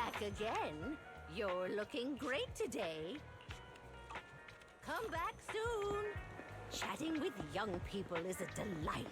back again. You're looking great today. Come back soon. Chatting with young people is a delight.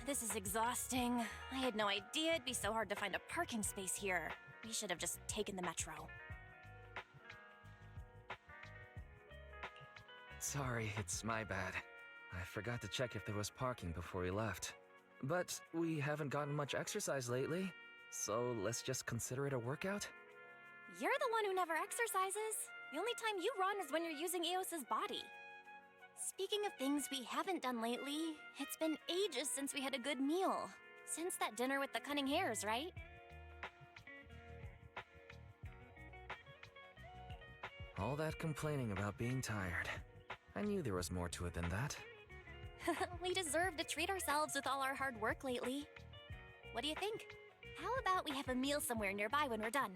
This is exhausting. I had no idea it'd be so hard to find a parking space here. We should have just taken the metro. Sorry, it's my bad. I forgot to check if there was parking before we left. But we haven't gotten much exercise lately, so let's just consider it a workout? You're the one who never exercises. The only time you run is when you're using Eos's body. Speaking of things we haven't done lately, it's been ages since we had a good meal. Since that dinner with the cunning hares, right? All that complaining about being tired. I knew there was more to it than that. We deserve to treat ourselves with all our hard work lately. What do you think? How about we have a meal somewhere nearby when we're done?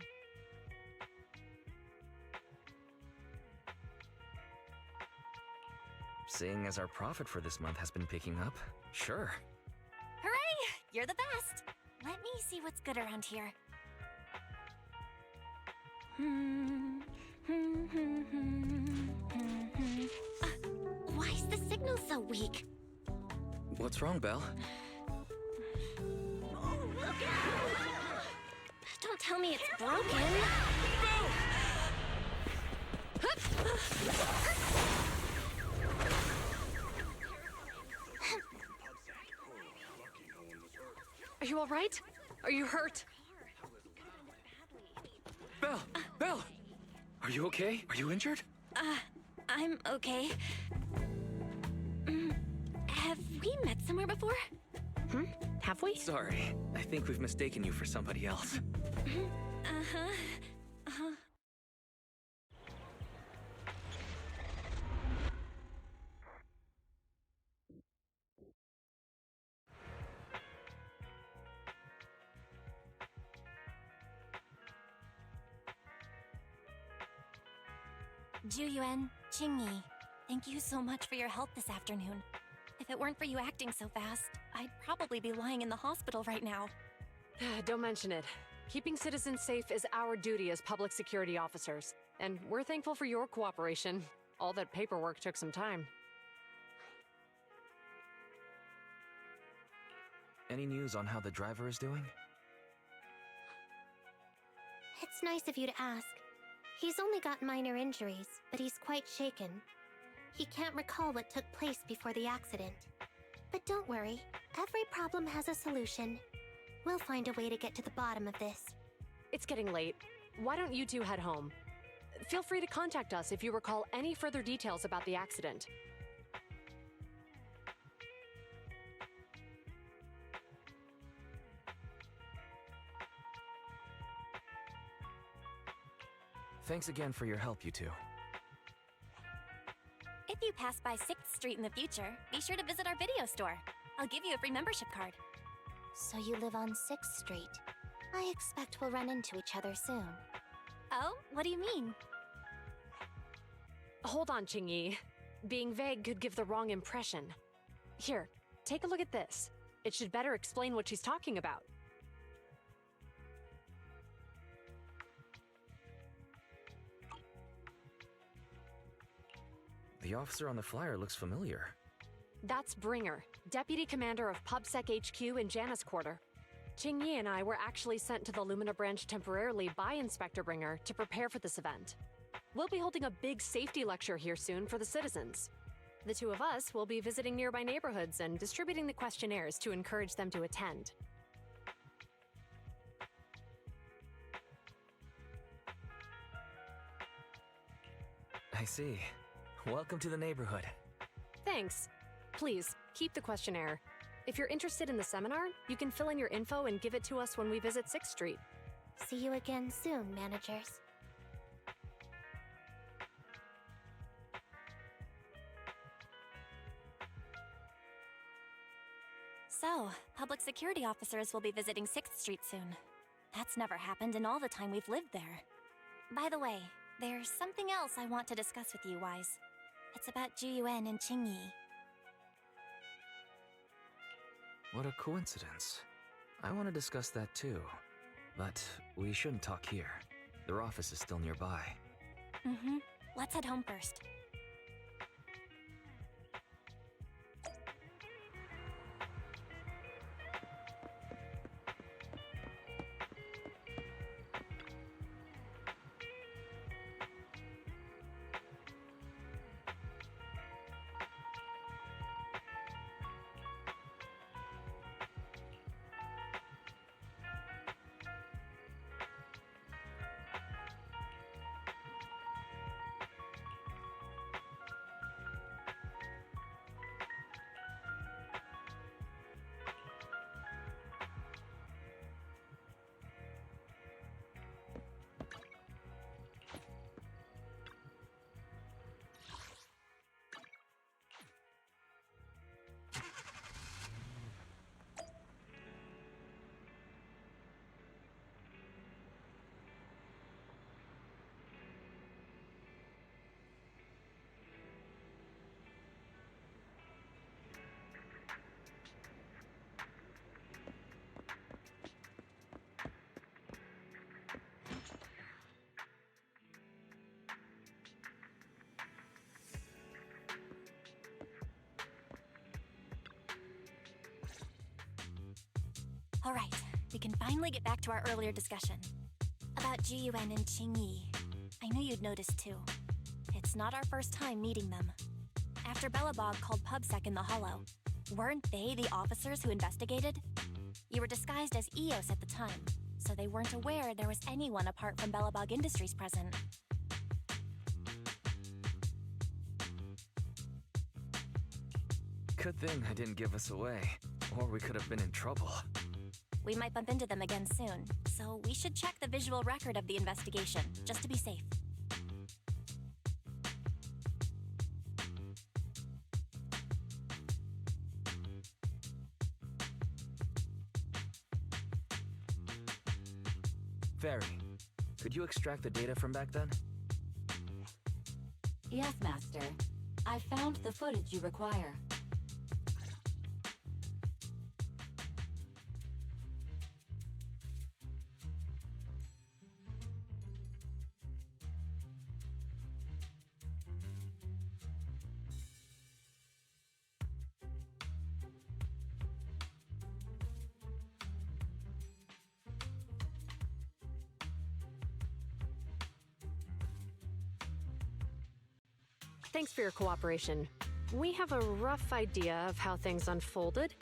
Seeing as our profit for this month has been picking up, sure. Hooray! You're the best! Let me see what's good around here. Why is the signal so weak? What's wrong, Belle? Oh, look out! Don't tell me it's broken. Are you all right? Are you hurt? Belle! Belle! Are you okay? Are you injured? I'm okay. Have we met somewhere before? Have we? Sorry, I think we've mistaken you for somebody else. Juyuan, Qingyi, thank you so much for your help this afternoon. If it weren't for you acting so fast, I'd probably be lying in the hospital right now. Don't mention it. Keeping citizens safe is our duty as public security officers, and we're thankful for your cooperation. All that paperwork took some time. Any news on how the driver is doing? It's nice of you to ask. He's only got minor injuries, but he's quite shaken. He can't recall what took place before the accident. But don't worry, every problem has a solution. We'll find a way to get to the bottom of this. It's getting late. Why don't you two head home? Feel free to contact us if you recall any further details about the accident. Thanks again for your help, you two. If you pass by 6th Street in the future, be sure to visit our video store. I'll give you a free membership card. So you live on 6th Street. I expect we'll run into each other soon. Oh, what do you mean? Hold on, Qingyi. Being vague could give the wrong impression. Here, take a look at this. It should better explain what she's talking about. The officer on the flyer looks familiar. That's Bringer, Deputy Commander of PubSec HQ in Janus Quarter. Qingyi and I were actually sent to the Lumina branch temporarily by Inspector Bringer to prepare for this event. We'll be holding a big safety lecture here soon for the citizens. The two of us will be visiting nearby neighborhoods and distributing the questionnaires to encourage them to attend. I see. Welcome to the neighborhood. Thanks. Please, keep the questionnaire. If you're interested in the seminar, you can fill in your info and give it to us when we visit 6th Street. See you again soon, managers. So, public security officers will be visiting 6th Street soon. That's never happened in all the time we've lived there. By the way, there's something else I want to discuss with you, Wise. It's about Juyuan and Qingyi. What a coincidence. I want to discuss that too. But we shouldn't talk here. Their office is still nearby. Let's head home first. Alright, we can finally get back to our earlier discussion. About Juyuan and Qingyi. I knew you'd noticed too. It's not our first time meeting them. After Belobog called PubSec in the Hollow, weren't they the officers who investigated? You were disguised as Eos at the time, so they weren't aware there was anyone apart from Belobog Industries present. Good thing I didn't give us away, or we could have been in trouble. We might bump into them again soon, so we should check the visual record of the investigation, just to be safe. Fairy, could you extract the data from back then? Yes, Master. I found the footage you require. Thanks for your cooperation. We have a rough idea of how things unfolded.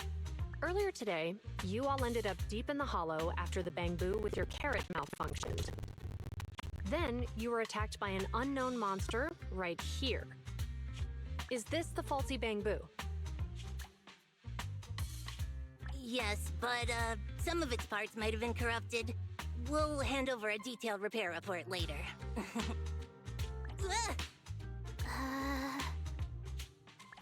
Earlier today, you all ended up deep in the hollow after the bamboo with your carrot malfunctioned. Then, you were attacked by an unknown monster right here. Is this the faulty bamboo? Yes, but some of its parts might have been corrupted. We'll hand over a detailed repair report later.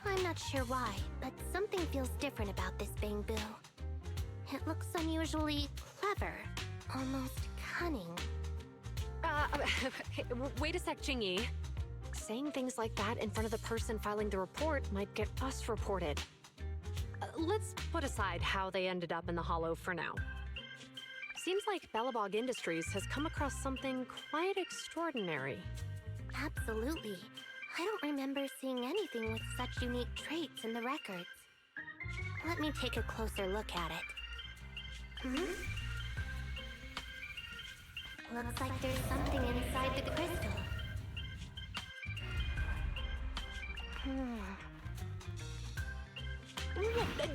I'm not sure why, but something feels different about this bamboo. It looks unusually clever, almost cunning. Wait a sec, Jingyi. Saying things like that in front of the person filing the report might get us reported. Let's put aside how they ended up in the hollow for now. Seems like Bellabog Industries has come across something quite extraordinary. Absolutely. I don't remember seeing anything with such unique traits in the records. Let me take a closer look at it. Looks like there's something inside the crystal.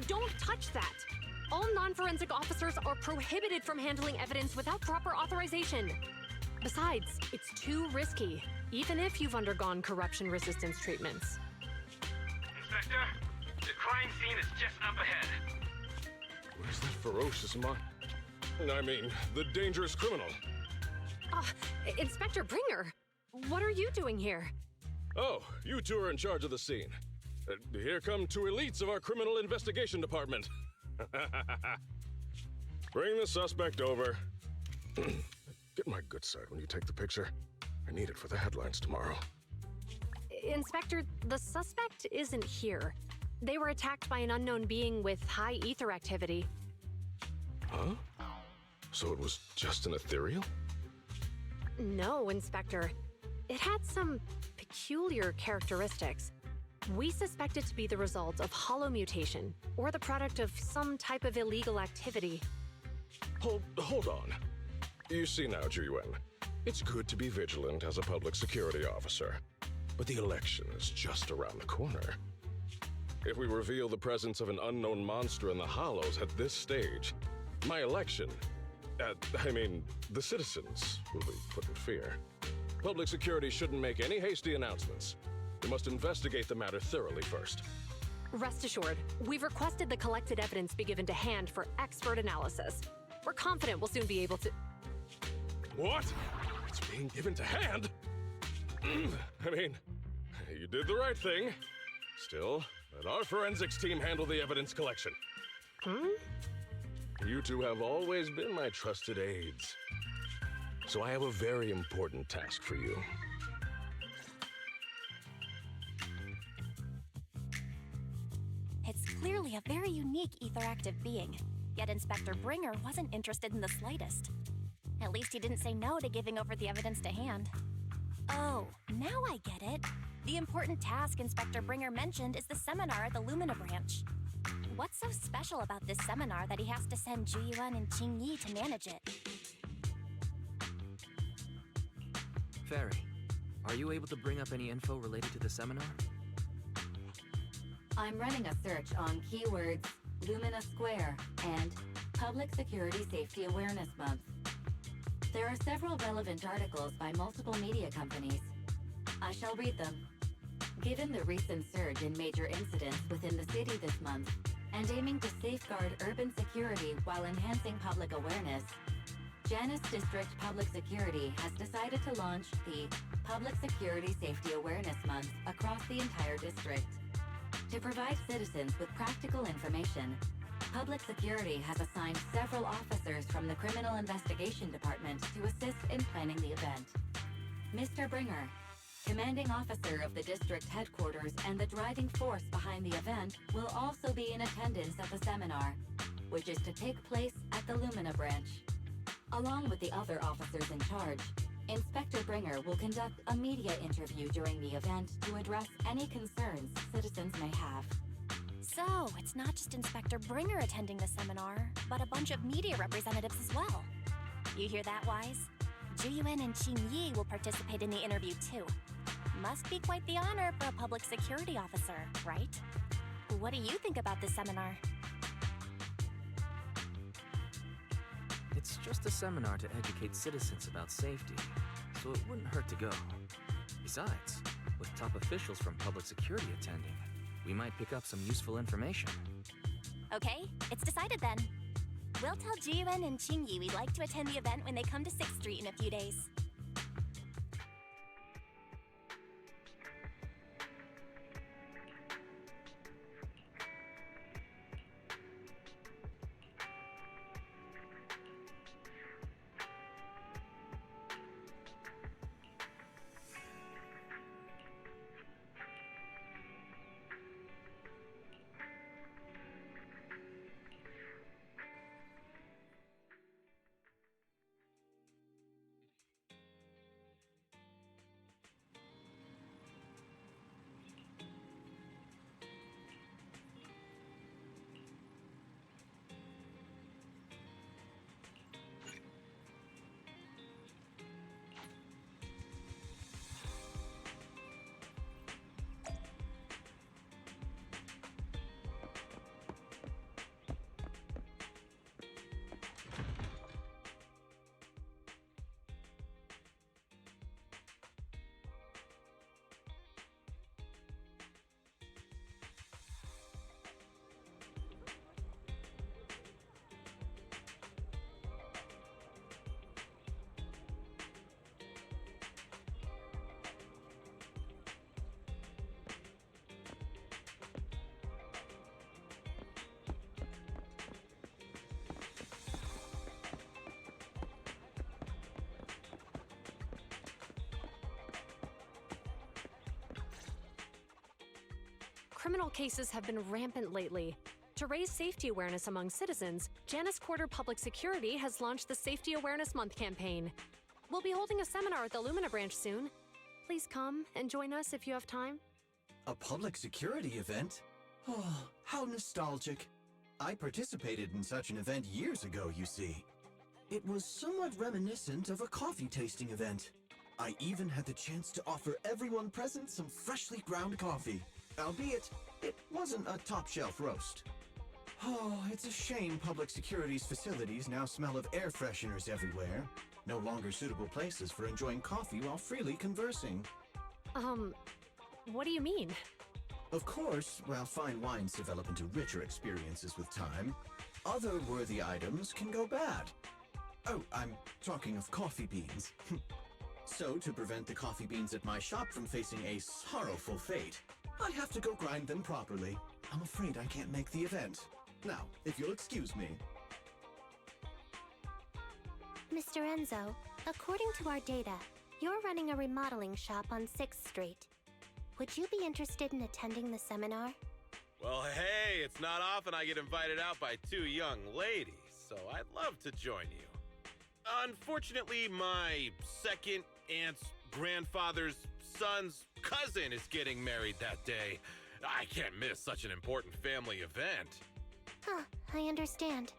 Don't touch that! All non-forensic officers are prohibited from handling evidence without proper authorization. Besides, it's too risky, even if you've undergone corruption resistance treatments. Inspector, the crime scene is just up ahead. Where's that ferocious I mean, the dangerous criminal? Inspector Bringer, what are you doing here? Oh, you two are in charge of the scene. Here come two elites of our criminal investigation department. Bring the suspect over. Get my good side when you take the picture. I need it for the headlines tomorrow. Inspector, the suspect isn't here. They were attacked by an unknown being with high ether activity. Huh? So it was just an ethereal? No, Inspector. It had some peculiar characteristics. We suspect it to be the result of hollow mutation, or the product of some type of illegal activity. Hold on. You see now, Juyuan, it's good to be vigilant as a public security officer, but the election is just around the corner. If we reveal the presence of an unknown monster in the Hollows at this stage, my election, the citizens will be put in fear. Public security shouldn't make any hasty announcements. We must investigate the matter thoroughly first. Rest assured, we've requested the collected evidence be given to hand for expert analysis. We're confident we'll soon be able to... What? It's being given to hand? You did the right thing. Still, let our forensics team handle the evidence collection. You two have always been my trusted aides. So I have a very important task for you. It's clearly a very unique etheractive being, yet Inspector Bringer wasn't interested in the slightest. At least he didn't say no to giving over the evidence to hand. Oh, now I get it. The important task Inspector Bringer mentioned is the seminar at the Lumina branch. What's so special about this seminar that he has to send Juyuan and Qingyi to manage it? Fairy, are you able to bring up any info related to the seminar? I'm running a search on keywords Lumina Square and Public Security Safety Awareness Month. There are several relevant articles by multiple media companies. I shall read them. Given the recent surge in major incidents within the city this month, and aiming to safeguard urban security while enhancing public awareness, Janus District Public Security has decided to launch the Public Security Safety Awareness Month across the entire district. To provide citizens with practical information, Public Security has assigned several officers from the Criminal Investigation Department to assist in planning the event. Mr. Bringer, commanding officer of the district headquarters and the driving force behind the event, will also be in attendance at the seminar, which is to take place at the Lumina branch. Along with the other officers in charge, Inspector Bringer will conduct a media interview during the event to address any concerns citizens may have. So, it's not just Inspector Bringer attending the seminar, but a bunch of media representatives as well. You hear that, Wise? Juyuan and Qingyi will participate in the interview too. Must be quite the honor for a public security officer, right? What do you think about this seminar? It's just a seminar to educate citizens about safety, so it wouldn't hurt to go. Besides, with top officials from public security attending, we might pick up some useful information. Okay, it's decided then. We'll tell Jiyuan and Qingyi we'd like to attend the event when they come to 6th Street in a few days. Criminal cases have been rampant lately. To raise safety awareness among citizens, Janus Quarter Public Security has launched the Safety Awareness Month campaign. We'll be holding a seminar at the Lumina branch soon. Please come and join us if you have time. A public security event? Oh, how nostalgic. I participated in such an event years ago, you see. It was somewhat reminiscent of a coffee tasting event. I even had the chance to offer everyone present some freshly ground coffee. Albeit, it wasn't a top-shelf roast. Oh, it's a shame public security's facilities now smell of air fresheners everywhere. No longer suitable places for enjoying coffee while freely conversing. What do you mean? Of course, while fine wines develop into richer experiences with time, other worthy items can go bad. Oh, I'm talking of coffee beans. So, to prevent the coffee beans at my shop from facing a sorrowful fate, I have to go grind them properly. I'm afraid I can't make the event. Now, if you'll excuse me. Mr. Enzo, according to our data, you're running a remodeling shop on 6th Street. Would you be interested in attending the seminar? Well, hey, it's not often I get invited out by two young ladies, so I'd love to join you. Unfortunately, my second aunt's grandfather's son's cousin is getting married that day. I can't miss such an important family event. Huh, I understand.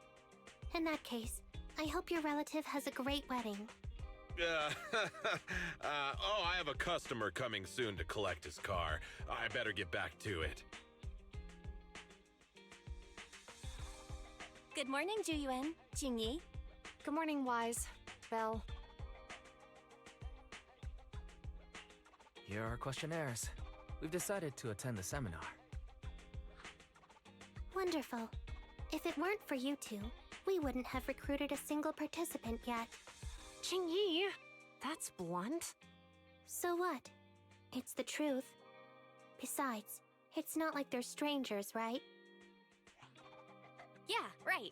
In that case, I hope your relative has a great wedding. I have a customer coming soon to collect his car. I better get back to it. Good morning, Juyuan, Qingyi. Good morning, Wise. Belle. Here are our questionnaires. We've decided to attend the seminar. Wonderful. If it weren't for you two, we wouldn't have recruited a single participant yet. Qingyi, that's blunt. So what? It's the truth. Besides, it's not like they're strangers, right? Yeah, right.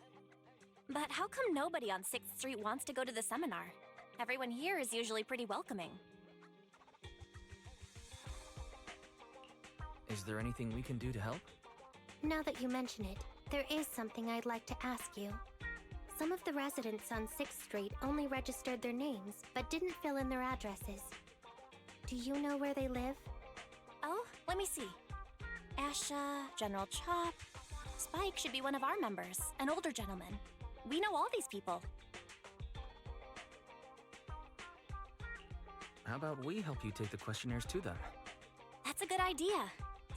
But how come nobody on 6th Street wants to go to the seminar? Everyone here is usually pretty welcoming. Is there anything we can do to help? Now that you mention it, there is something I'd like to ask you. Some of the residents on 6th Street only registered their names, but didn't fill in their addresses. Do you know where they live? Oh, let me see. Asha, General Chop. Spike should be one of our members, an older gentleman. We know all these people. How about we help you take the questionnaires to them? That's a good idea.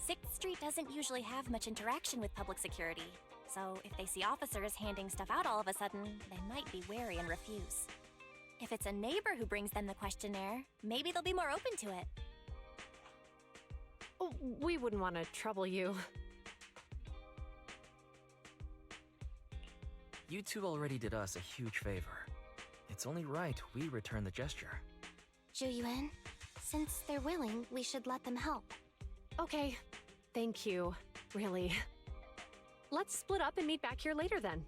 6th Street doesn't usually have much interaction with public security, so if they see officers handing stuff out all of a sudden, they might be wary and refuse. If it's a neighbor who brings them the questionnaire, maybe they'll be more open to it. Oh, we wouldn't want to trouble you. You two already did us a huge favor. It's only right we return the gesture. Zhu since they're willing, we should let them help. Okay, thank you, really. Let's split up and meet back here later then.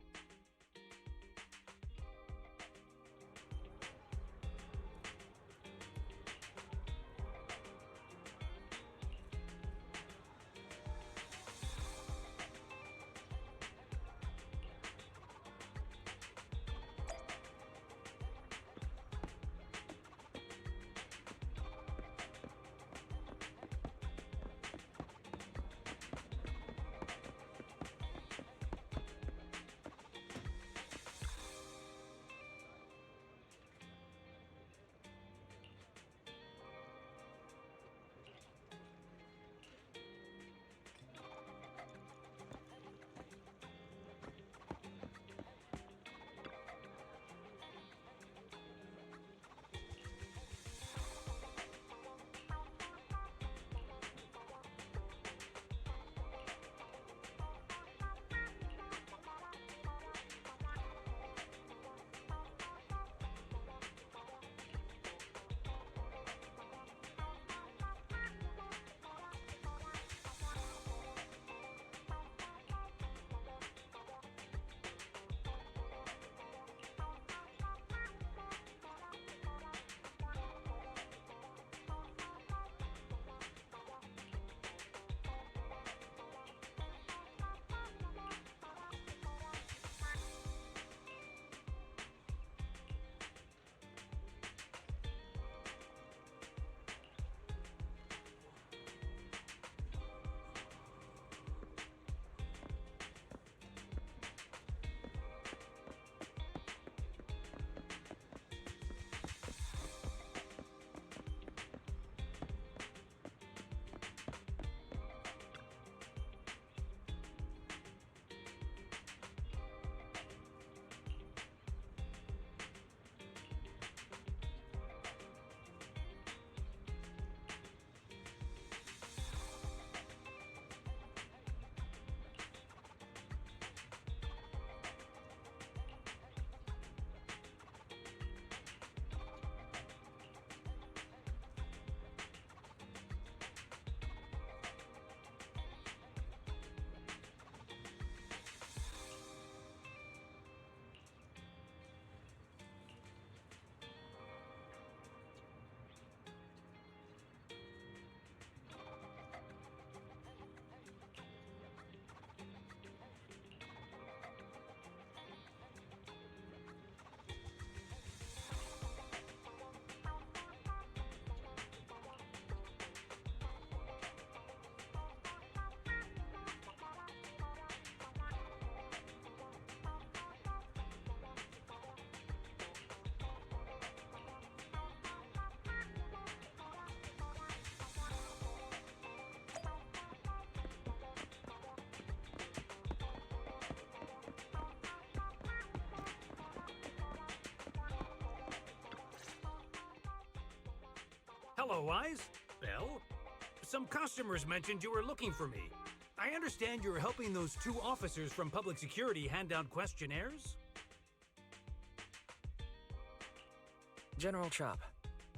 Hello, Wise. Belle? Some customers mentioned you were looking for me. I understand you're helping those 2 officers from public security hand out questionnaires? General Chop,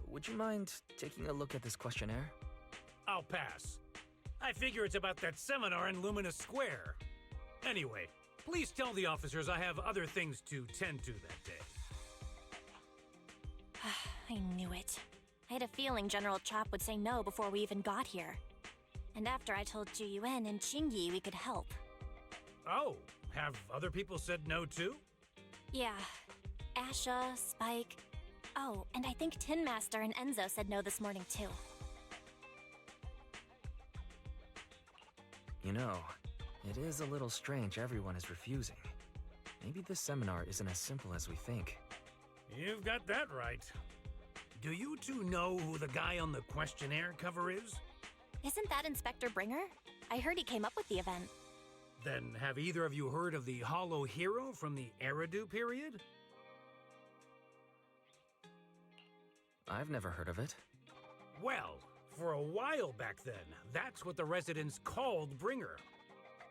would you mind taking a look at this questionnaire? I'll pass. I figure it's about that seminar in Lumina Square. Anyway, please tell the officers I have other things to tend to that day. I knew it. I had a feeling General Chop would say no before we even got here. And after I told Zhu Yuan and Qingyi we could help. Oh, have other people said no too? Yeah. Asha, Spike. Oh, and I think Tin Master and Enzo said no this morning too. You know, it is a little strange everyone is refusing. Maybe this seminar isn't as simple as we think. You've got that right. do you two know who the guy on the questionnaire cover is? Isn't that Inspector Bringer? I heard he came up with the event. Then have either of you heard of the Hollow Hero from the Eridu period? I've never heard of it. Well, for a while back then, that's what the residents called Bringer.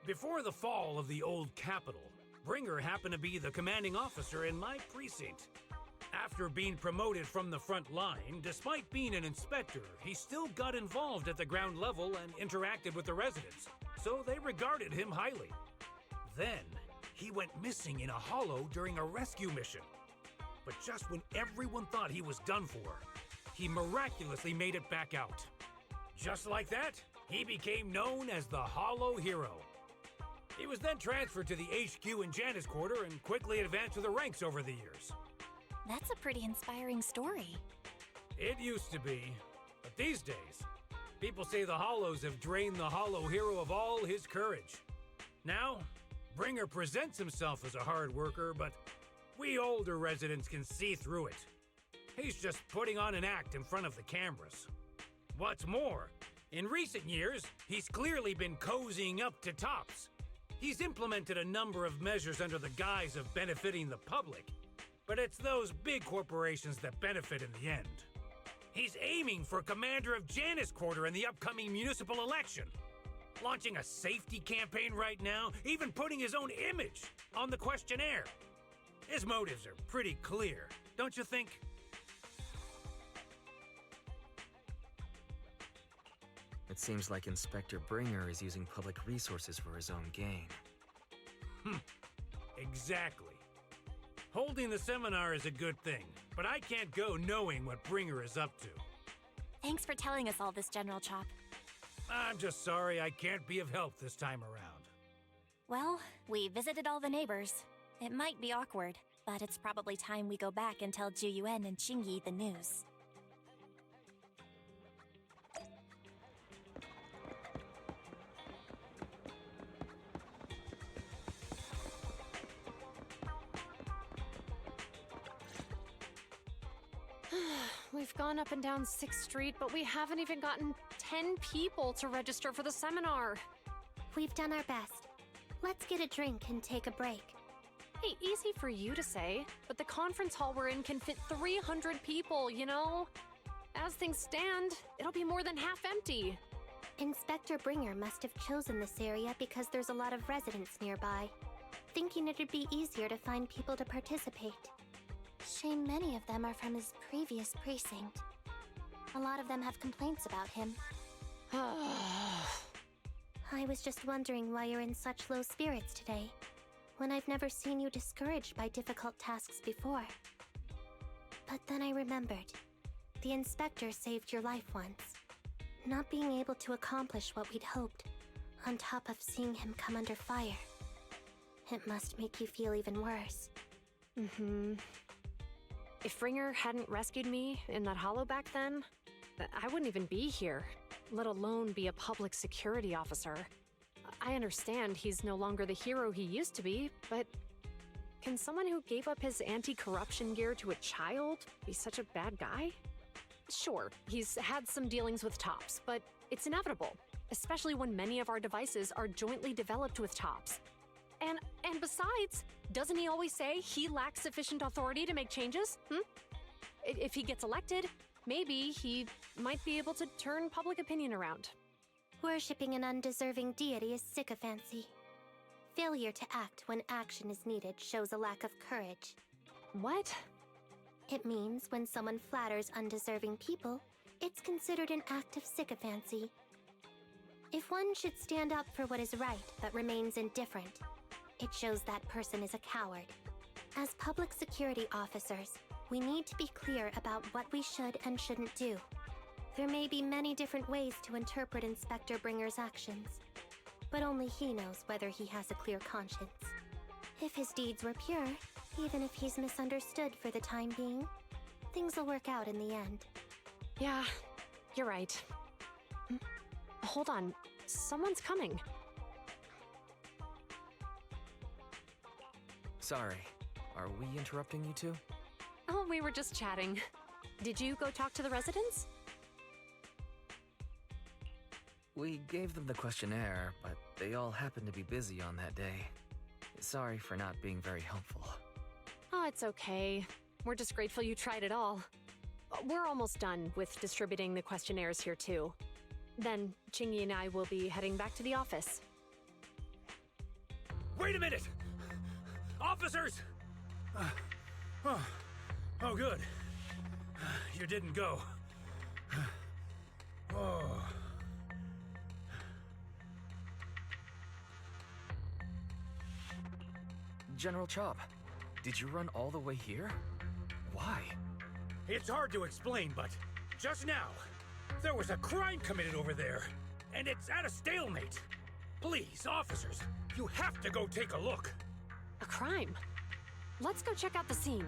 Before the fall of the old capital, Bringer happened to be the commanding officer in my precinct. After being promoted from the front line, despite being an inspector, he still got involved at the ground level and interacted with the residents, so they regarded him highly. Then, he went missing in a hollow during a rescue mission. But just when everyone thought he was done for, he miraculously made it back out. Just like that, he became known as the Hollow Hero. He was then transferred to the HQ in Janus Quarter and quickly advanced to the ranks over the years. That's a pretty inspiring story. It used to be, but these days, people say the Hollows have drained the Hollow Hero of all his courage. Now, Bringer presents himself as a hard worker, but we older residents can see through it. He's just putting on an act in front of the cameras. What's more, in recent years, he's clearly been cozying up to tops. He's implemented a number of measures under the guise of benefiting the public, but it's those big corporations that benefit in the end. He's aiming for commander of Janus Quarter in the upcoming municipal election, launching a safety campaign right now, even putting his own image on the questionnaire. His motives are pretty clear, don't you think? It seems like Inspector Bringer is using public resources for his own gain. Exactly. Holding the seminar is a good thing, but I can't go knowing what Bringer is up to. Thanks for telling us all this, General Chop. I'm just sorry I can't be of help this time around. Well, we visited all the neighbors. It might be awkward, but it's probably time we go back and tell Juyuan and Qingyi the news. We've gone up and down 6th Street, but we haven't even gotten 10 people to register for the seminar. We've done our best. Let's get a drink and take a break. Hey, easy for you to say, but the conference hall we're in can fit 300 people, you know? As things stand, it'll be more than half empty. Inspector Bringer must have chosen this area because there's a lot of residents nearby, thinking it'd be easier to find people to participate. Shame many of them are from his previous precinct. A lot of them have complaints about him. I was just wondering why you're in such low spirits today, when I've never seen you discouraged by difficult tasks before. But then I remembered. The inspector saved your life once. Not being able to accomplish what we'd hoped, on top of seeing him come under fire. It must make you feel even worse. If Bringer hadn't rescued me in that hollow back then, I wouldn't even be here, let alone be a public security officer. I understand he's no longer the hero he used to be, but can someone who gave up his anti-corruption gear to a child be such a bad guy? Sure, he's had some dealings with Tops, but it's inevitable, especially when many of our devices are jointly developed with Tops. And besides, doesn't he always say he lacks sufficient authority to make changes? If he gets elected, maybe he might be able to turn public opinion around. Worshipping an undeserving deity is sycophancy. Failure to act when action is needed shows a lack of courage. What? It means when someone flatters undeserving people, it's considered an act of sycophancy. If one should stand up for what is right but remains indifferent, it shows that person is a coward. As public security officers, we need to be clear about what we should and shouldn't do. There may be many different ways to interpret Inspector Bringer's actions, but only he knows whether he has a clear conscience. If his deeds were pure, even if he's misunderstood for the time being, things will work out in the end. Yeah, you're right. Hold on, someone's coming. Sorry, are we interrupting you two? Oh, we were just chatting. Did you go talk to the residents? We gave them the questionnaire, but they all happened to be busy on that day. Sorry for not being very helpful. Oh, it's okay. We're just grateful you tried it all. We're almost done with distributing the questionnaires here, too. Then, Chingy and I will be heading back to the office. Wait a minute! Officers! Oh, good. You didn't go. Oh. General Chop, did you run all the way here? Why? It's hard to explain, but just now, there was a crime committed over there, and it's at a stalemate. Please, officers, you have to go take a look. A crime? Let's go check out the scene.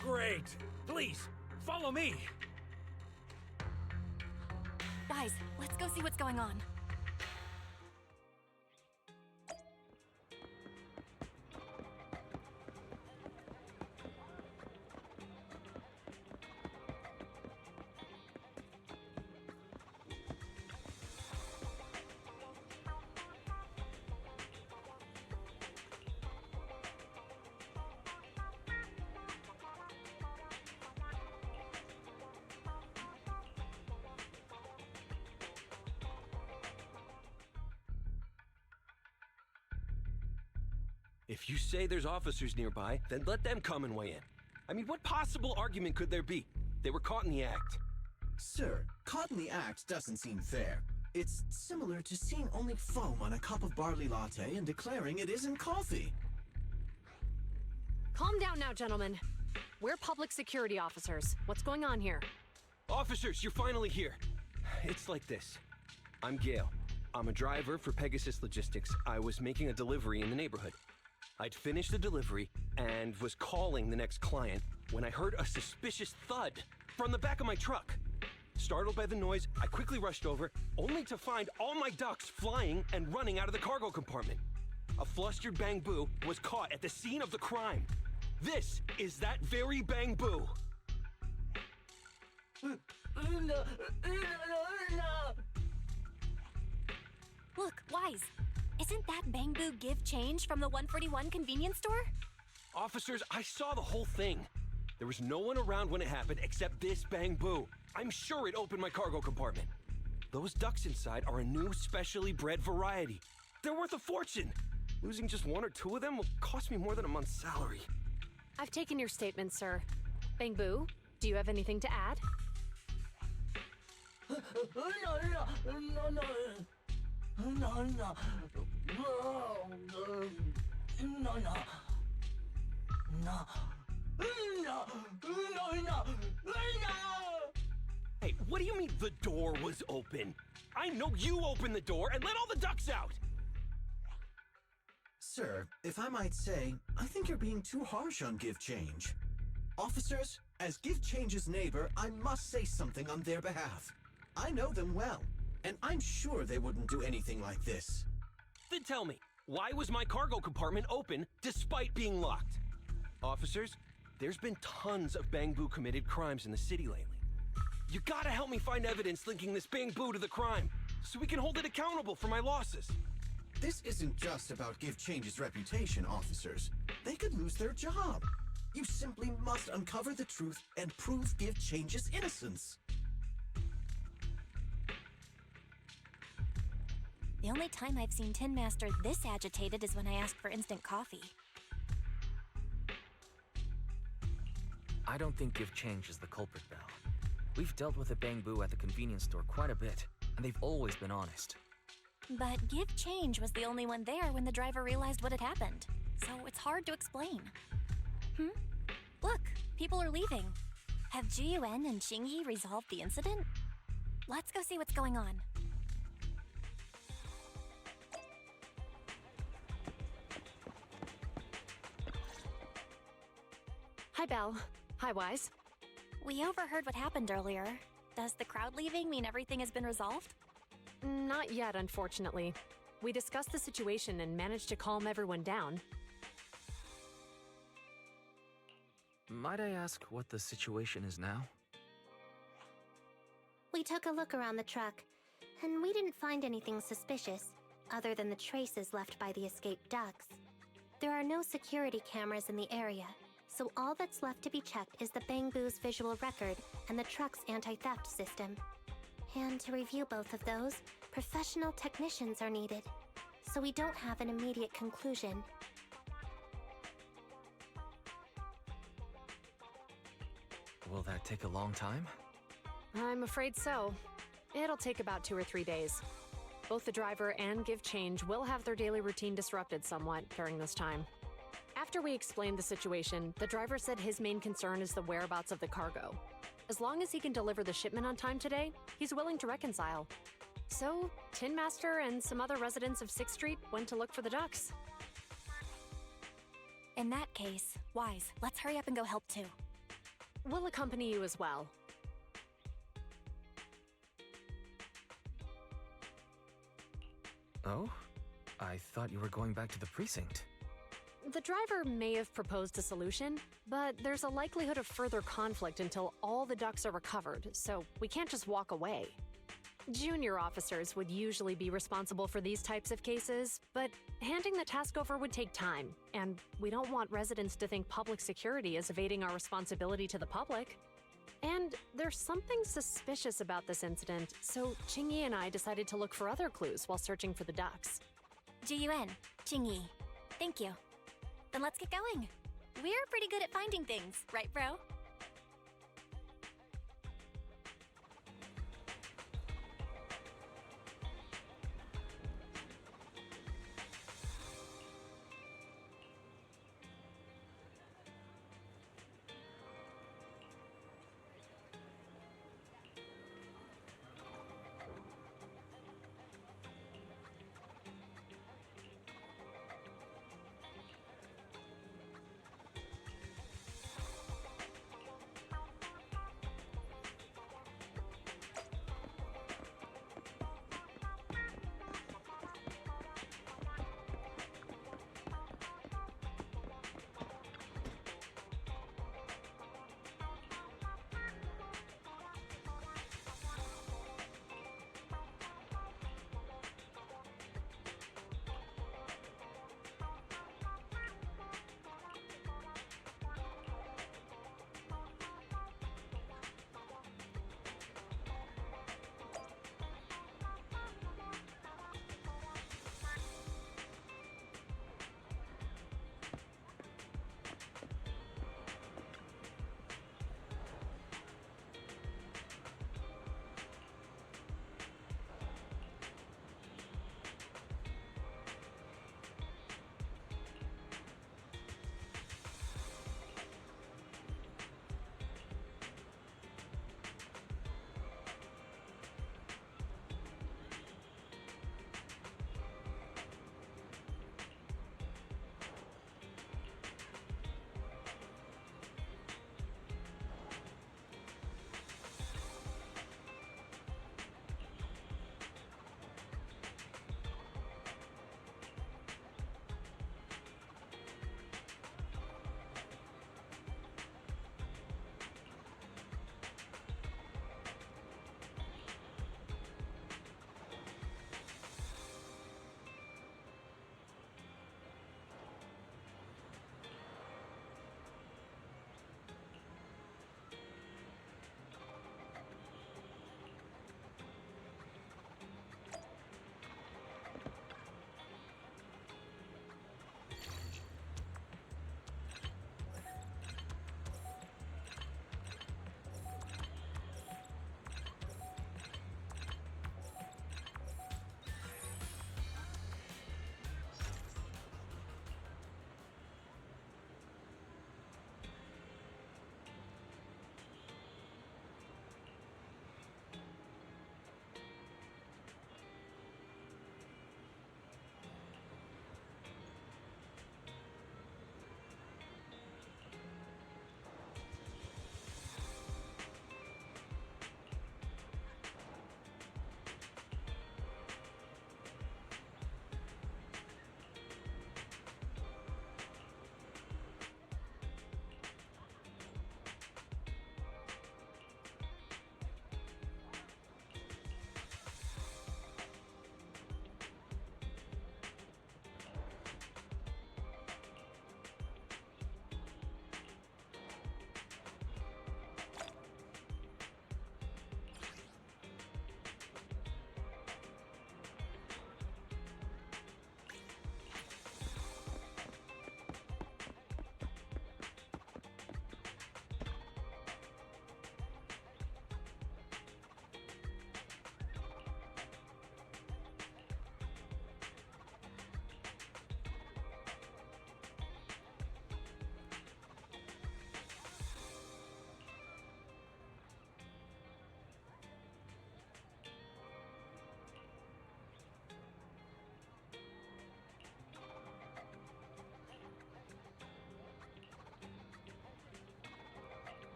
Great. Please, follow me. Guys, let's go see what's going on. If you say there's officers nearby, then let them come and weigh in. I mean, what possible argument could there be? They were caught in the act. Sir, caught in the act doesn't seem fair. It's similar to seeing only foam on a cup of barley latte and declaring it isn't coffee. Calm down now, gentlemen. We're public security officers. What's going on here? Officers, you're finally here. It's like this. I'm Gale. I'm a driver for Pegasus Logistics. I was making a delivery in the neighborhood. I'd finished the delivery and was calling the next client when I heard a suspicious thud from the back of my truck. Startled by the noise, I quickly rushed over, only to find all my ducks flying and running out of the cargo compartment. A flustered Bang Boo was caught at the scene of the crime. This is that very Bang Boo. Look, Wise. Isn't that Bang Boo give change from the 141 convenience store? Officers, I saw the whole thing. There was no one around when it happened except this Bang Boo. I'm sure it opened my cargo compartment. Those ducks inside are a new specially bred variety. They're worth a fortune. Losing just one or two of them will cost me more than a month's salary. I've taken your statement, sir. Bang Boo, do you have anything to add? Hey, what do you mean the door was open? I know you opened the door and let all the ducks out! Sir, if I might say, I think you're being too harsh on Give Change. Officers, as Give Change's neighbor, I must say something on their behalf. I know them well, and I'm sure they wouldn't do anything like this. Then tell me, why was my cargo compartment open despite being locked? Officers, there's been tons of Bang Boo committed crimes in the city lately. You gotta help me find evidence linking this Bang Boo to the crime, so we can hold it accountable for my losses. This isn't just about Give Change's reputation, officers. They could lose their job. You simply must uncover the truth and prove Give Change's innocence. The only time I've seen Tin Master this agitated is when I asked for instant coffee. I don't think Give Change is the culprit, Belle. We've dealt with a Bang Boo at the convenience store quite a bit, and they've always been honest. But Give Change was the only one there when the driver realized what had happened. So it's hard to explain. Look, people are leaving. Have Jiyuan and Qingyi resolved the incident? Let's go see what's going on. Hi, Belle. Hi, Wise. We overheard what happened earlier. Does the crowd leaving mean everything has been resolved? Not yet, unfortunately. We discussed the situation and managed to calm everyone down. Might I ask what the situation is now? We took a look around the truck, and we didn't find anything suspicious, other than the traces left by the escaped ducks. There are no security cameras in the area, so all that's left to be checked is the Bangbu's visual record and the truck's anti-theft system. And to review both of those, professional technicians are needed, so we don't have an immediate conclusion. Will that take a long time? I'm afraid so. It'll take about 2 or 3 days. Both the driver and Give Change will have their daily routine disrupted somewhat during this time. After we explained the situation, the driver said his main concern is the whereabouts of the cargo. As long as he can deliver the shipment on time today, he's willing to reconcile. So, Tin Master and some other residents of 6th Street went to look for the ducks. In that case, Wise, let's hurry up and go help too. We'll accompany you as well. Oh? I thought you were going back to the precinct. The driver may have proposed a solution, but there's a likelihood of further conflict until all the ducks are recovered, so we can't just walk away. Junior officers would usually be responsible for these types of cases, but handing the task over would take time, and we don't want residents to think public security is evading our responsibility to the public. And there's something suspicious about this incident, so Qingyi and I decided to look for other clues while searching for the ducks. G-U-N, Qingyi. Thank you. Then let's get going. We're pretty good at finding things, right, bro?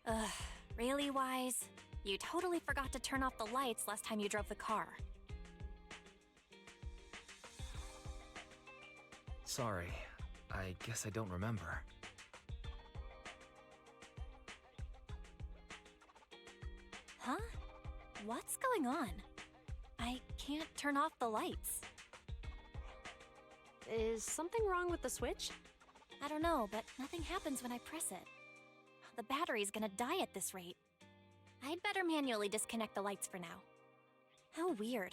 Ugh, really, Wise? You totally forgot to turn off the lights last time you drove the car. Sorry. I guess I don't remember. Huh? What's going on? I can't turn off the lights. Is something wrong with the switch? I don't know, but nothing happens when I press it. The battery's gonna die at this rate. I'd better manually disconnect the lights for now. How weird.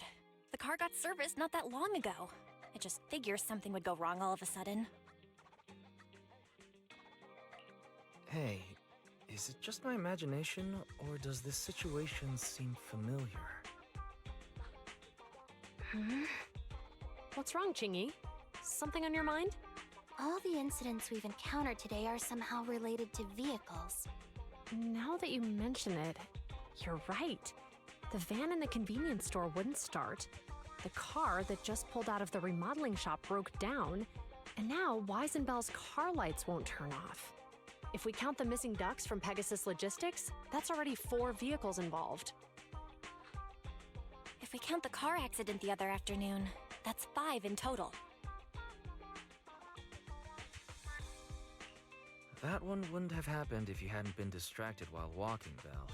The car got serviced not that long ago. I just figure something would go wrong all of a sudden. Hey, is it just my imagination, or does this situation seem familiar? What's wrong, Qingyi? Something on your mind? All the incidents we've encountered today are somehow related to vehicles. Now that you mention it, you're right. The van in the convenience store wouldn't start. The car that just pulled out of the remodeling shop broke down. And now Wise and Bell's car lights won't turn off. If we count the missing ducks from Pegasus Logistics, that's already 4 vehicles involved. If we count the car accident the other afternoon, that's 5 in total. That one wouldn't have happened if you hadn't been distracted while walking, Belle.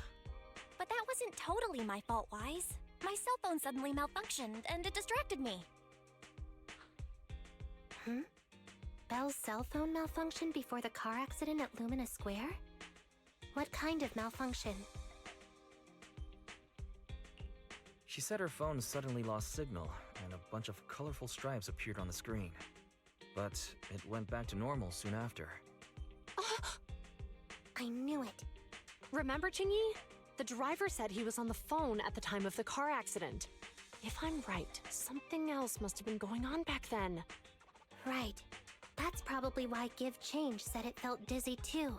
But that wasn't totally my fault, Wise. My cell phone suddenly malfunctioned, and it distracted me. Belle's cell phone malfunctioned before the car accident at Lumina Square? What kind of malfunction? She said her phone suddenly lost signal, and a bunch of colorful stripes appeared on the screen. But it went back to normal soon after. I knew it. Remember, Qingyi? The driver said he was on the phone at the time of the car accident. If I'm right, something else must have been going on back then. Right. That's probably why Give Change said it felt dizzy too.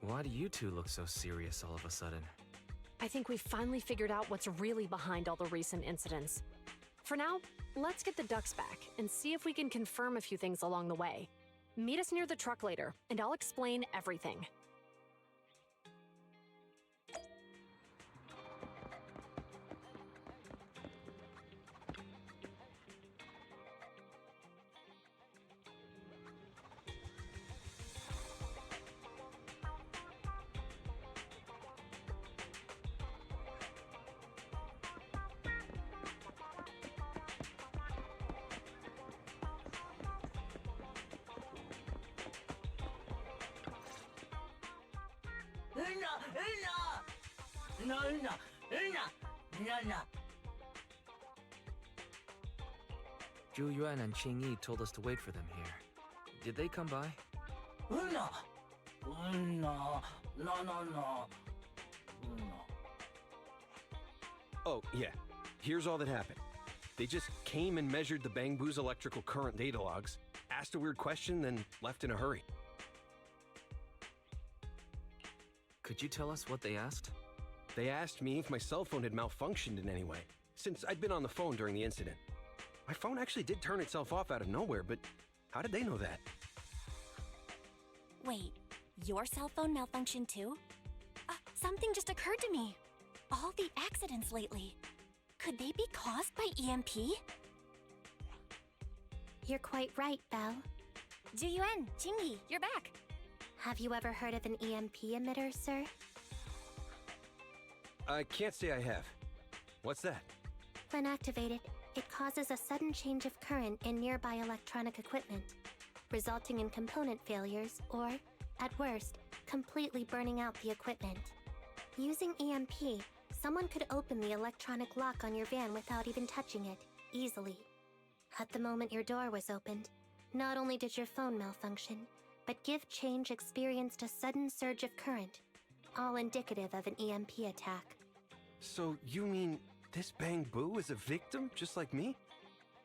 Why do you two look so serious all of a sudden? I think we finally figured out what's really behind all the recent incidents. For now, let's get the ducks back and see if we can confirm a few things along the way. Meet us near the truck later, and I'll explain everything. Zhu Yuan and Qingyi told us to wait for them here. Did they come by? Oh, yeah. Here's all that happened. They just came and measured the Bangbu's electrical current data logs, asked a weird question, then left in a hurry. Could you tell us what they asked? They asked me if my cell phone had malfunctioned in any way, since I'd been on the phone during the incident. My phone actually did turn itself off out of nowhere, but how did they know that? Wait, your cell phone malfunctioned too? Something just occurred to me. All the accidents lately, could they be caused by EMP? You're quite right, Belle. Zhu Yuan, Qingyi, you're back. Have you ever heard of an EMP emitter, sir? I can't say I have. What's that? When activated, it causes a sudden change of current in nearby electronic equipment, resulting in component failures or, at worst, completely burning out the equipment. Using EMP, someone could open the electronic lock on your van without even touching it, easily. At the moment your door was opened, not only did your phone malfunction, but Give Change experienced a sudden surge of current, all indicative of an EMP attack. So you mean this Bangbu is a victim just like me?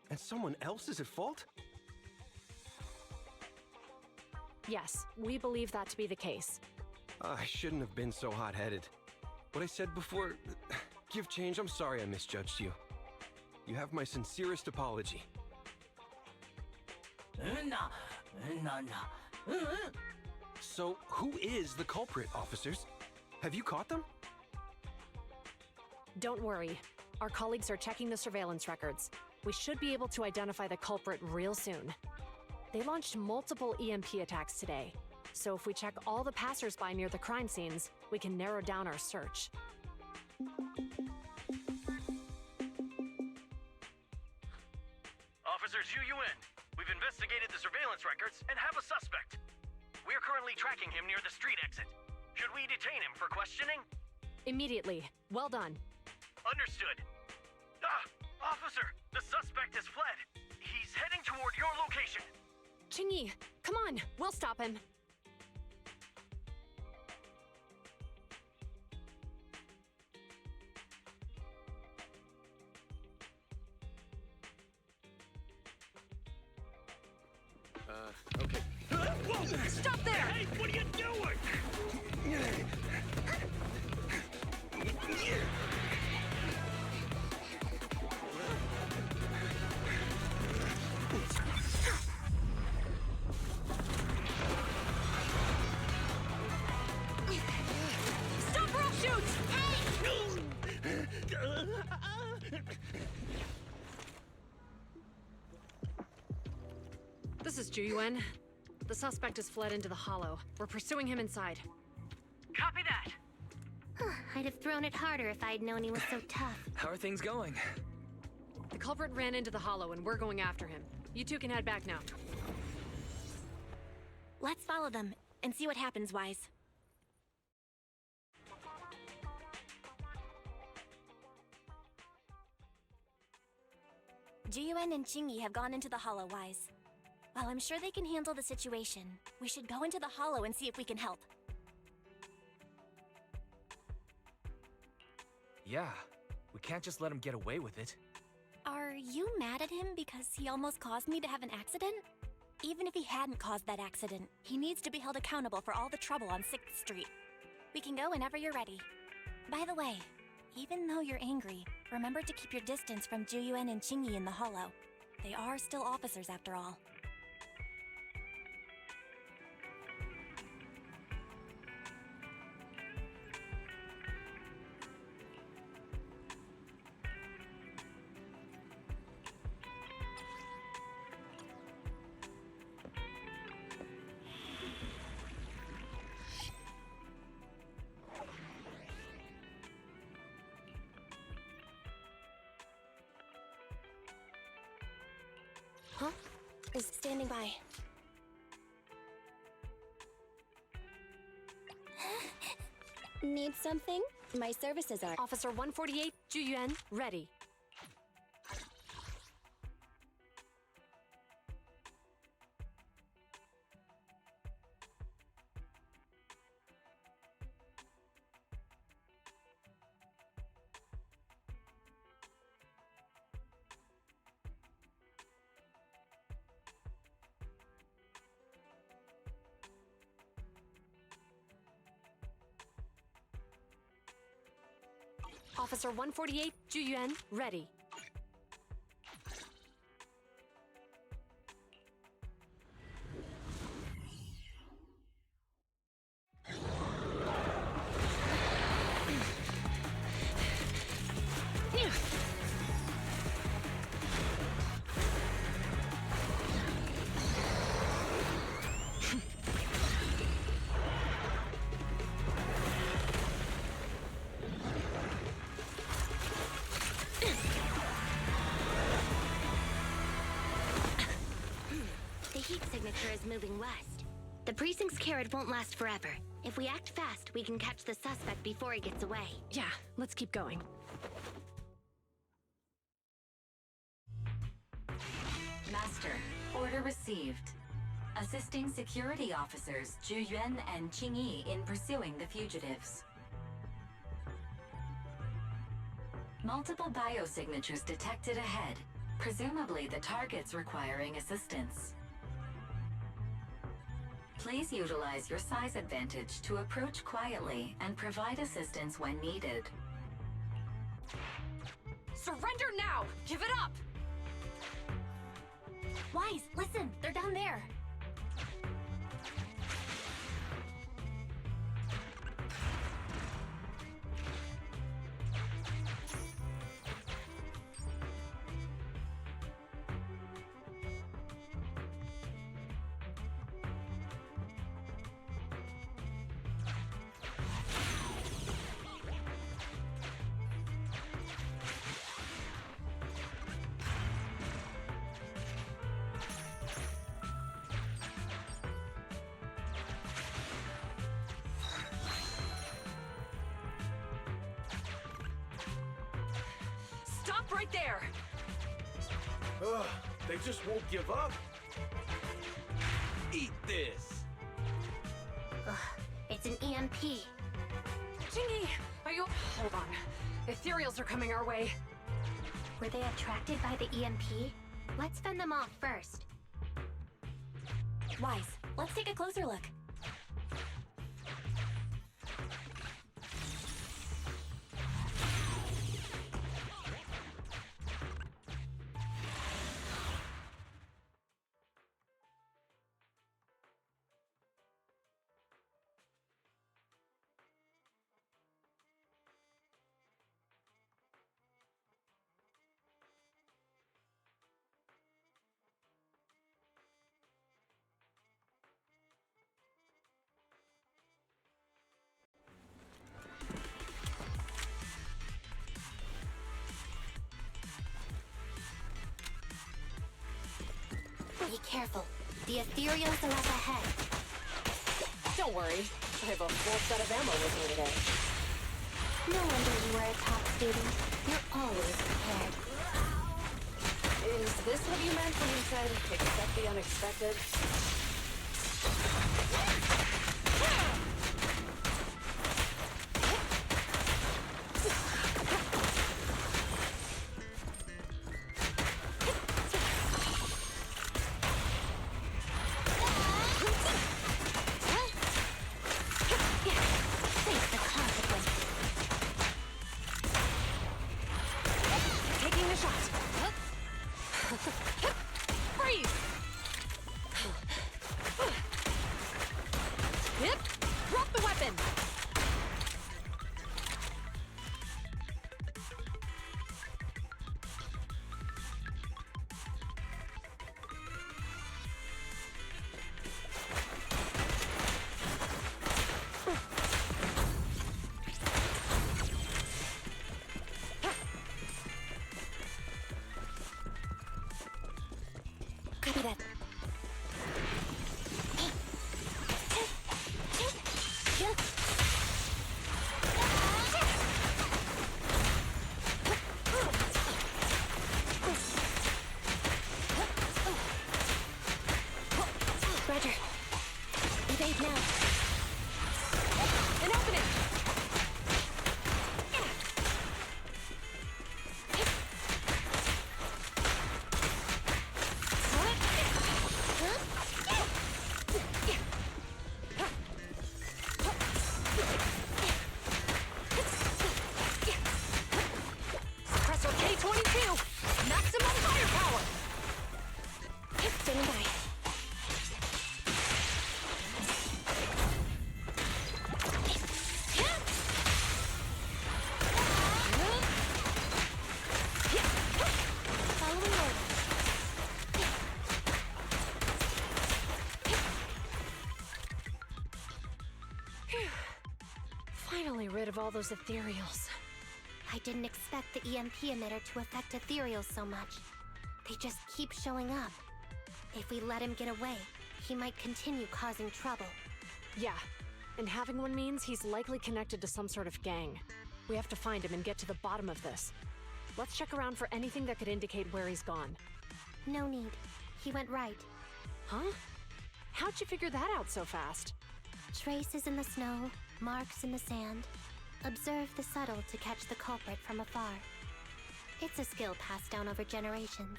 And someone else is at fault? Yes, we believe that to be the case. I shouldn't have been so hot-headed. What I said before... Give Change, I'm sorry I misjudged you. You have my sincerest apology. So, who is the culprit, officers? Have you caught them? Don't worry. Our colleagues are checking the surveillance records. We should be able to identify the culprit real soon. They launched multiple EMP attacks today, so if we check all the passersby near the crime scenes, we can narrow down our search. Officer Zhu Yuan, we've investigated the surveillance records and have a suspect. We're currently tracking him near the street exit. Should we detain him for questioning? Immediately. Well done. Understood. Officer, the suspect has fled. He's heading toward your location. Qingyi, come on, we'll stop him. Okay. Whoa! Stop there! Hey, what are you doing? Stop or I'll shoot! This is Zhu Yuan. The suspect has fled into the hollow. We're pursuing him inside. Copy that. I'd have thrown it harder if I'd known he was so tough. How are things going? The culprit ran into the hollow and we're going after him. You two can head back now. Let's follow them and see what happens, Wise. Jiyuan and Qingyi have gone into the hollow, Wise. While I'm sure they can handle the situation, we should go into the hollow and see if we can help. Yeah, we can't just let him get away with it. Are you mad at him because he almost caused me to have an accident? Even if he hadn't caused that accident, he needs to be held accountable for all the trouble on 6th Street. We can go whenever you're ready. By the way, even though you're angry, remember to keep your distance from Juyuan and Qingyi in the hollow. They are still officers after all. Huh? Is standing by. Need something? My services are... Officer 148, Zhu Yuan, ready. Officer 148, Zhu Yuan, ready. Is moving west. The precinct's carrot won't last forever. If we act fast, we can catch the suspect before he gets away. Yeah, let's keep going. Master, order received. Assisting security officers Zhu Yuan and Qingyi in pursuing the fugitives. Multiple biosignatures detected ahead, presumably the targets requiring assistance. Please utilize your size advantage to approach quietly and provide assistance when needed. Surrender now! Give it up! Wise, listen! They're down there! Stop right there! Ugh, they just won't give up. Eat this. Ugh, it's an EMP. Chingy, are you... Hold on. Ethereals are coming our way. Were they attracted by the EMP? Let's fend them off first. Wise, let's take a closer look. Be careful. The ethereals are up ahead. Don't worry. I have a full set of ammo with me today. No wonder you were a top student. You're always prepared. Is this what you meant when you said, accept the unexpected? Face the consequences. Taking the shot. Freeze! Hip! Drop the weapon! Copy that. Roger. Evade now. An opening! Suppressor K-22! Maximum firepower! Standing by. Following orders. Finally rid of all those ethereals. I didn't expect the EMP emitter to affect ethereals so much. They just keep showing up. If we let him get away, he might continue causing trouble. Yeah, and having one means he's likely connected to some sort of gang. We have to find him and get to the bottom of this. Let's check around for anything that could indicate where he's gone. No need. He went right. Huh? How'd you figure that out so fast? Traces in the snow, marks in the sand. Observe the subtle to catch the culprit from afar. It's a skill passed down over generations.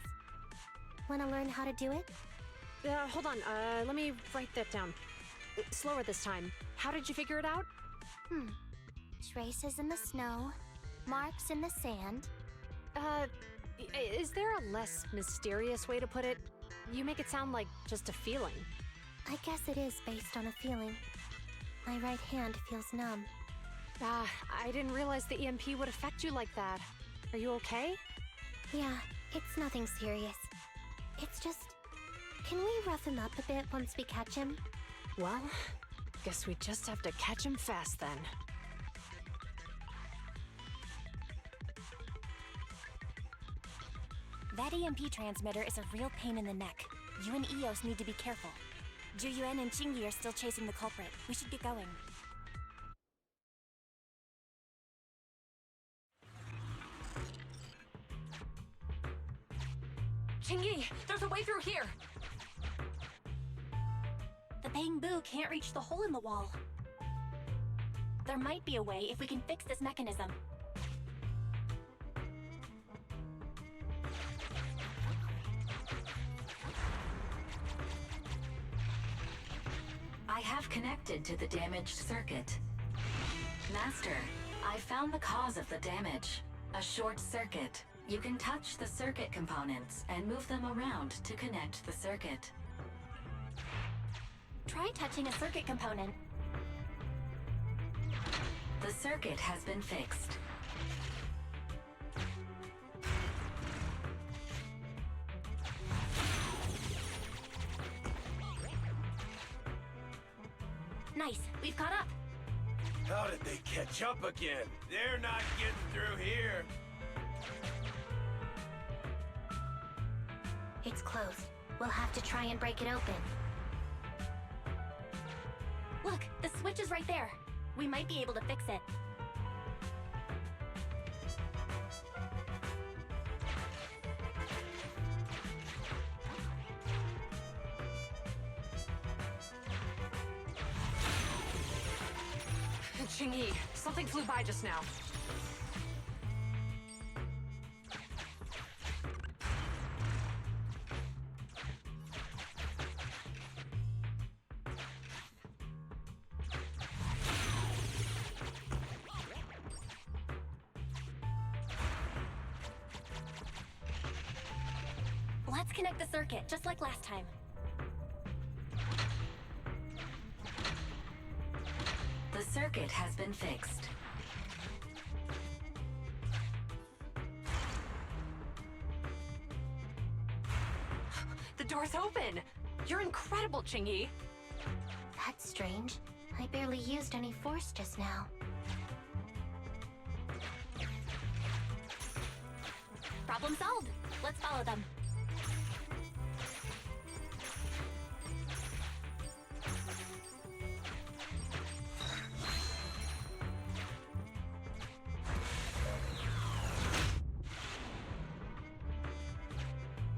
Want to learn how to do it? Hold on, let me write that down. Slower this time. How did you figure it out? Traces in the snow, marks in the sand. Is there a less mysterious way to put it? You make it sound like just a feeling. I guess it is based on a feeling. My right hand feels numb. I didn't realize the EMP would affect you like that. Are you okay? Yeah, it's nothing serious. It's just... Can we rough him up a bit once we catch him? Well, guess we just have to catch him fast then. That EMP transmitter is a real pain in the neck. You and Eos need to be careful. Juyuan and Chingy are still chasing the culprit. We should get going. Qingyi, there's a way through here! The bamboo can't reach the hole in the wall. There might be a way if we can fix this mechanism. I have connected to the damaged circuit. Master, I found the cause of the damage. A short circuit. You can touch the circuit components and move them around to connect the circuit. Try touching a circuit component. The circuit has been fixed. Nice, we've caught up. How did they catch up again? They're not getting through here. It's closed. We'll have to try and break it open. Look, the switch is right there. We might be able to fix it. Qingyi, something flew by just now. Let's connect the circuit, just like last time. The circuit has been fixed. The door's open! You're incredible, Qingyi! That's strange. I barely used any force just now. Problem solved. Let's follow them.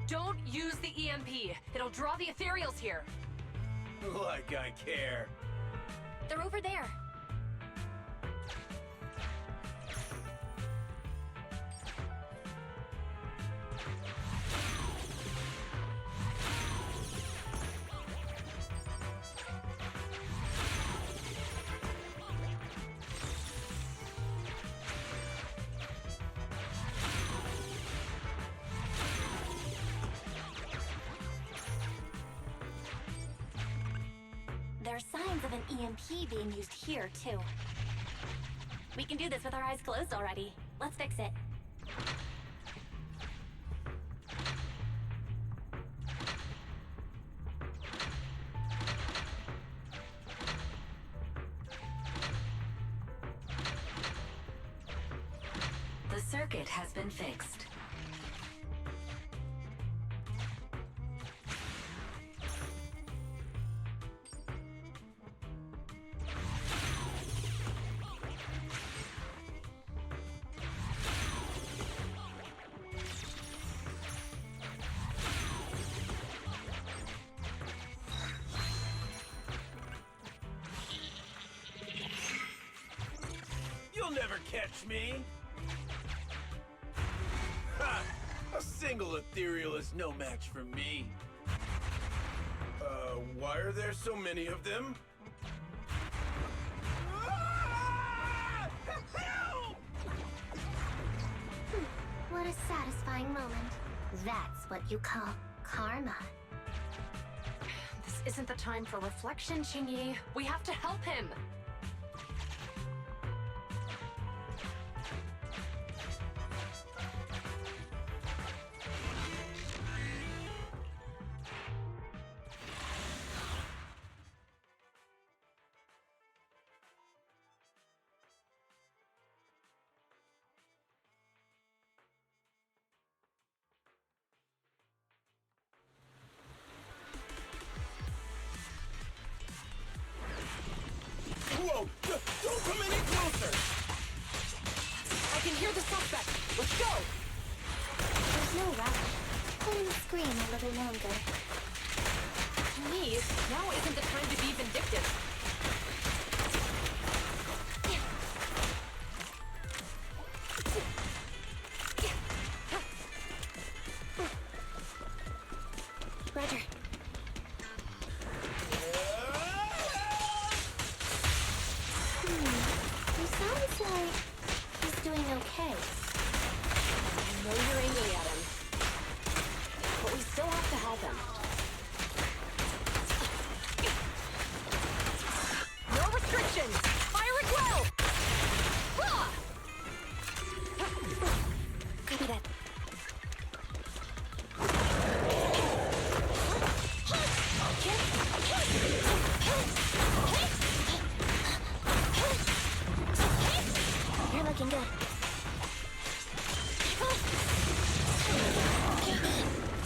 Don't use the EMP. It'll draw the ethereals here. Like I care. They're over there. There are signs of an EMP being used here, too. We can do this with our eyes closed already. Let's fix it. The circuit has been fixed. You'll never catch me! Ha! A single ethereal is no match for me. Why are there so many of them? Ah! Help! What a satisfying moment. That's what you call karma. This isn't the time for reflection, Qingyi. We have to help him! Whoa! Don't come any closer! I can hear the suspect! Let's go! There's no rush. only scream a little longer. Please, now isn't the time to be vindictive. Roger. He sounds like he's doing okay. I know you're angry at him, but we still have to help him. No restrictions! Fire at will! Rah! Copy that. You're looking good.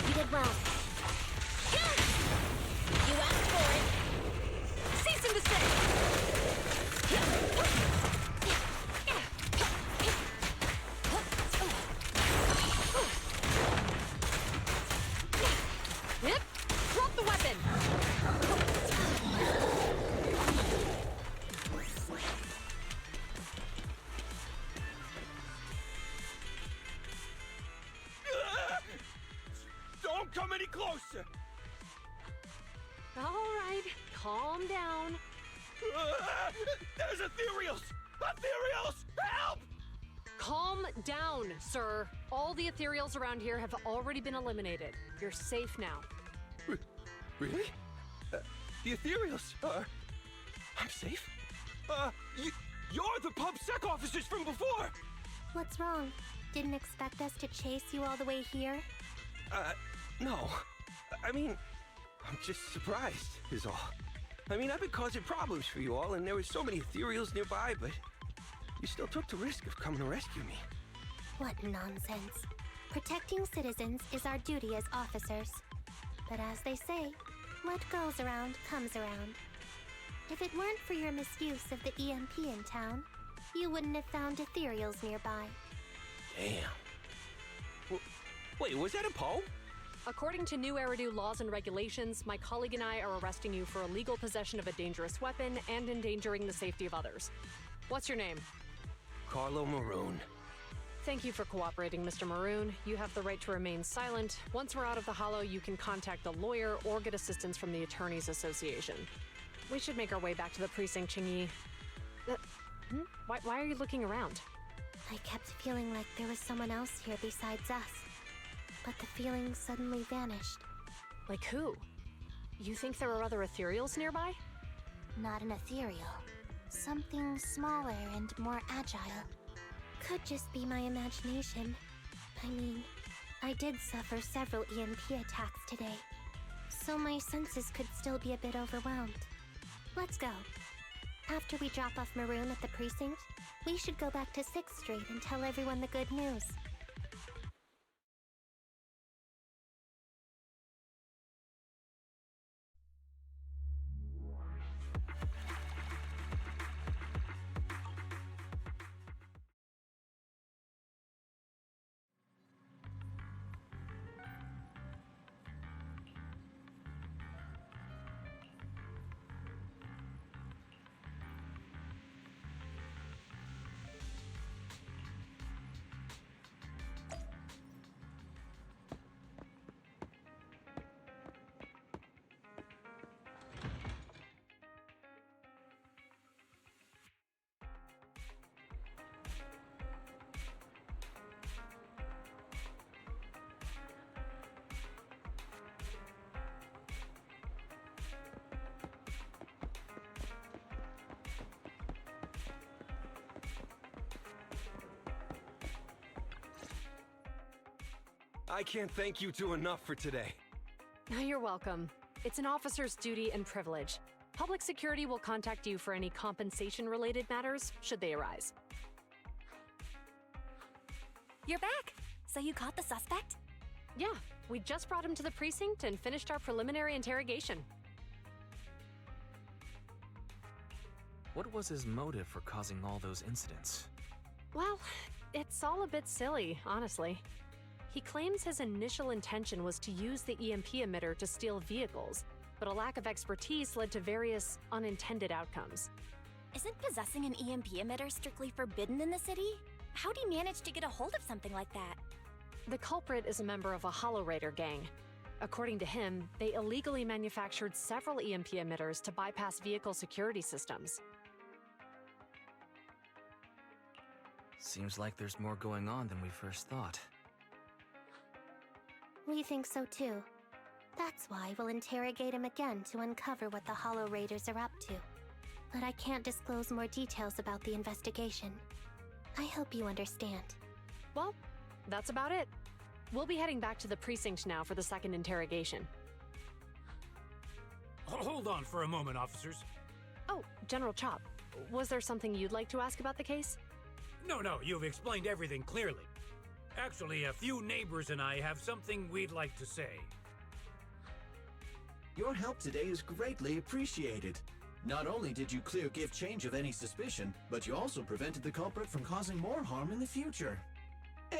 You did well. You asked for it. Cease and desist! Yep. Drop the weapon! Don't come any closer! All right, calm down. There's ethereals! Ethereals! Help! Calm down, sir. All the ethereals around here have already been eliminated. You're safe now. Really? The ethereals are... I'm safe? You're the PubSec officers from before! What's wrong? Didn't expect us to chase you all the way here? No. I mean, I'm just surprised, is all. I mean, I've been causing problems for you all, and there were so many ethereals nearby, but you still took the risk of coming to rescue me. What nonsense. Protecting citizens is our duty as officers. But as they say, what goes around comes around. If it weren't for your misuse of the EMP in town, you wouldn't have found ethereals nearby. Damn. Wait, was that a poem? According to new Eridu laws and regulations, my colleague and I are arresting you for illegal possession of a dangerous weapon and endangering the safety of others. What's your name? Carlo Maroon. Thank you for cooperating, Mr. Maroon. You have the right to remain silent. Once we're out of the hollow, you can contact a lawyer or get assistance from the Attorneys Association. We should make our way back to the precinct, Qingyi. Why are you looking around? I kept feeling like there was someone else here besides us. But the feeling suddenly vanished. Like who? You think there are other ethereals nearby? Not an ethereal. Something smaller and more agile. Could just be my imagination. I mean, I did suffer several EMP attacks today, so my senses could still be a bit overwhelmed. Let's go. After we drop off Maroon at the precinct, we should go back to 6th Street and tell everyone the good news. I can't thank you two enough for today. You're welcome. It's an officer's duty and privilege. Public security will contact you for any compensation-related matters, should they arise. You're back! So you caught the suspect? Yeah, we just brought him to the precinct and finished our preliminary interrogation. What was his motive for causing all those incidents? Well, it's all a bit silly, honestly. He claims his initial intention was to use the EMP emitter to steal vehicles, but a lack of expertise led to various unintended outcomes. Isn't possessing an EMP emitter strictly forbidden in the city? How'd he manage to get a hold of something like that? The culprit is a member of a Hollow Raider gang. According to him, they illegally manufactured several EMP emitters to bypass vehicle security systems. Seems like there's more going on than we first thought. We think so too. That's why we'll interrogate him again to uncover what the Hollow Raiders are up to. But I can't disclose more details about the investigation. I hope you understand. Well, that's about it. We'll be heading back to the precinct now for the second interrogation. Hold on for a moment, officers. Oh, General Chop, was there something you'd like to ask about the case? No, you've explained everything clearly. Actually, a few neighbors and I have something we'd like to say. Your help today is greatly appreciated. Not only did you clear Give Change of any suspicion, but you also prevented the culprit from causing more harm in the future.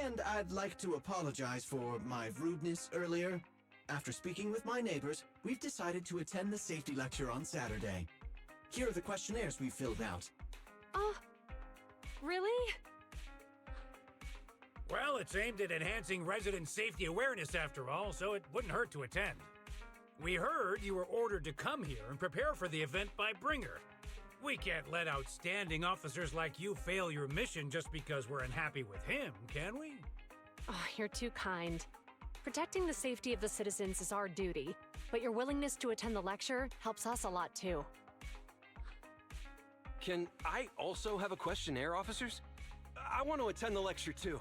And I'd like to apologize for my rudeness earlier. After speaking with my neighbors, we've decided to attend the safety lecture on Saturday. Here are the questionnaires we filled out. Really? Well, it's aimed at enhancing resident safety awareness after all, so it wouldn't hurt to attend. We heard you were ordered to come here and prepare for the event by Bringer. We can't let outstanding officers like you fail your mission just because we're unhappy with him, can we? Oh, you're too kind. Protecting the safety of the citizens is our duty, but your willingness to attend the lecture helps us a lot too. Can I also have a questionnaire, officers? I want to attend the lecture too.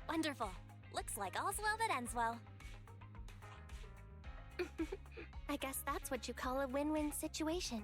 Wonderful. Looks like all's well that ends well. I guess that's what you call a win-win situation.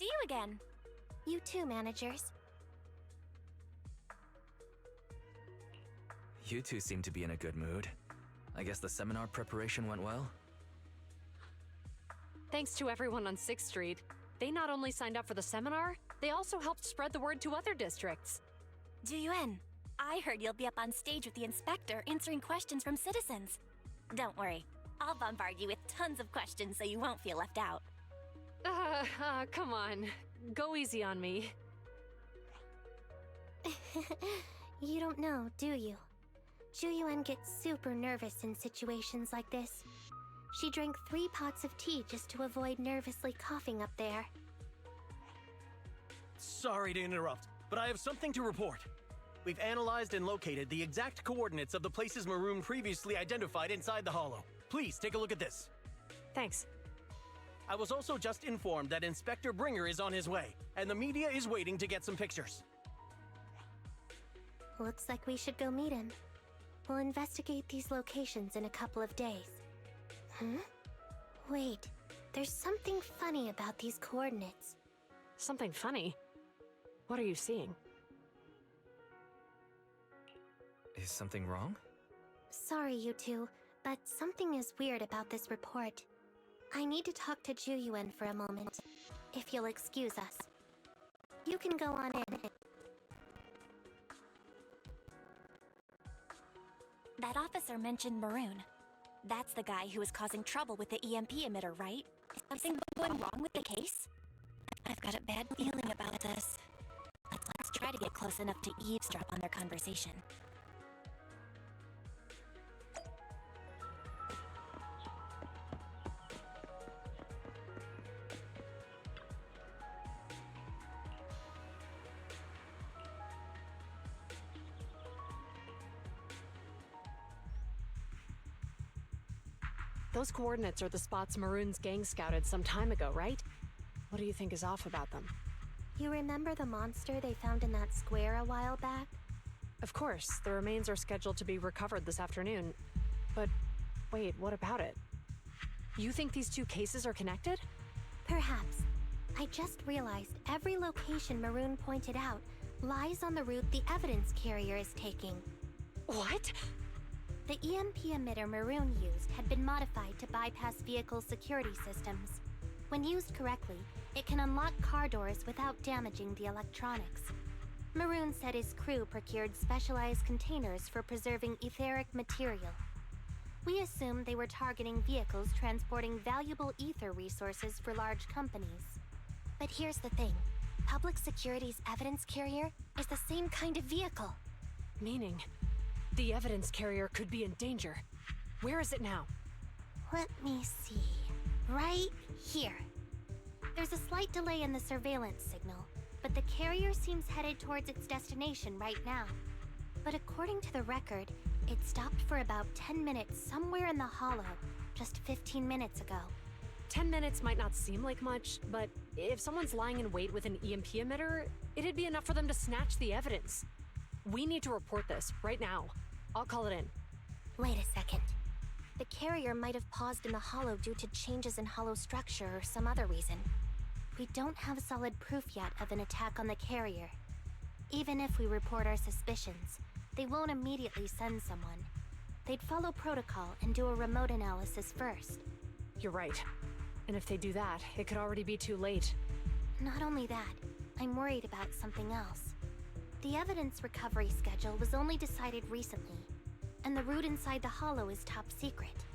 see you again. You too, managers. You two seem to be in a good mood. I guess the seminar preparation went well? Thanks to everyone on 6th Street. They not only signed up for the seminar, they also helped spread the word to other districts. Juyuan, I heard you'll be up on stage with the inspector answering questions from citizens. Don't worry, I'll bombard you with tons of questions so you won't feel left out. Come on. Go easy on me. You don't know, do you? Juyuan gets super nervous in situations like this. She drank 3 pots of tea just to avoid nervously coughing up there. Sorry to interrupt, but I have something to report. We've analyzed and located the exact coordinates of the places Maroon previously identified inside the Hollow. Please take a look at this. Thanks. I was also just informed that Inspector Bringer is on his way, and the media is waiting to get some pictures. Looks like we should go meet him. We'll investigate these locations in a couple of days. Wait, there's something funny about these coordinates. Something funny? What are you seeing? Is something wrong? Sorry, you two, but something is weird about this report. I need to talk to Juyuan for a moment, if you'll excuse us. You can go on in. That officer mentioned Maroon. That's the guy who was causing trouble with the EMP emitter, right? Is something going wrong with the case? I've got a bad feeling about this. Let's try to get close enough to eavesdrop on their conversation. Those coordinates are the spots Maroon's gang scouted some time ago, right? What do you think is off about them? You remember the monster they found in that square a while back? Of course, the remains are scheduled to be recovered this afternoon. But wait, what about it? You think these two cases are connected? Perhaps. I just realized every location Maroon pointed out lies on the route the evidence carrier is taking. What? The EMP emitter Maroon used had been modified to bypass vehicle security systems. When used correctly, it can unlock car doors without damaging the electronics. Maroon said his crew procured specialized containers for preserving etheric material. We assumed they were targeting vehicles transporting valuable ether resources for large companies. But here's the thing. Public Security's evidence carrier is the same kind of vehicle. Meaning, the evidence carrier could be in danger. Where is it now? Let me see. Right here. There's a slight delay in the surveillance signal, but the carrier seems headed towards its destination right now. But according to the record, it stopped for about 10 minutes somewhere in the Hollow, just 15 minutes ago. 10 minutes might not seem like much, but if someone's lying in wait with an EMP emitter, it'd be enough for them to snatch the evidence. We need to report this right now. I'll call it in. Wait a second. The carrier might have paused in the Hollow due to changes in Hollow structure or some other reason. We don't have solid proof yet of an attack on the carrier. Even if we report our suspicions, they won't immediately send someone. They'd follow protocol and do a remote analysis first. You're right. And if they do that, it could already be too late. Not only that, I'm worried about something else. The evidence recovery schedule was only decided recently, and the route inside the Hollow is top secret.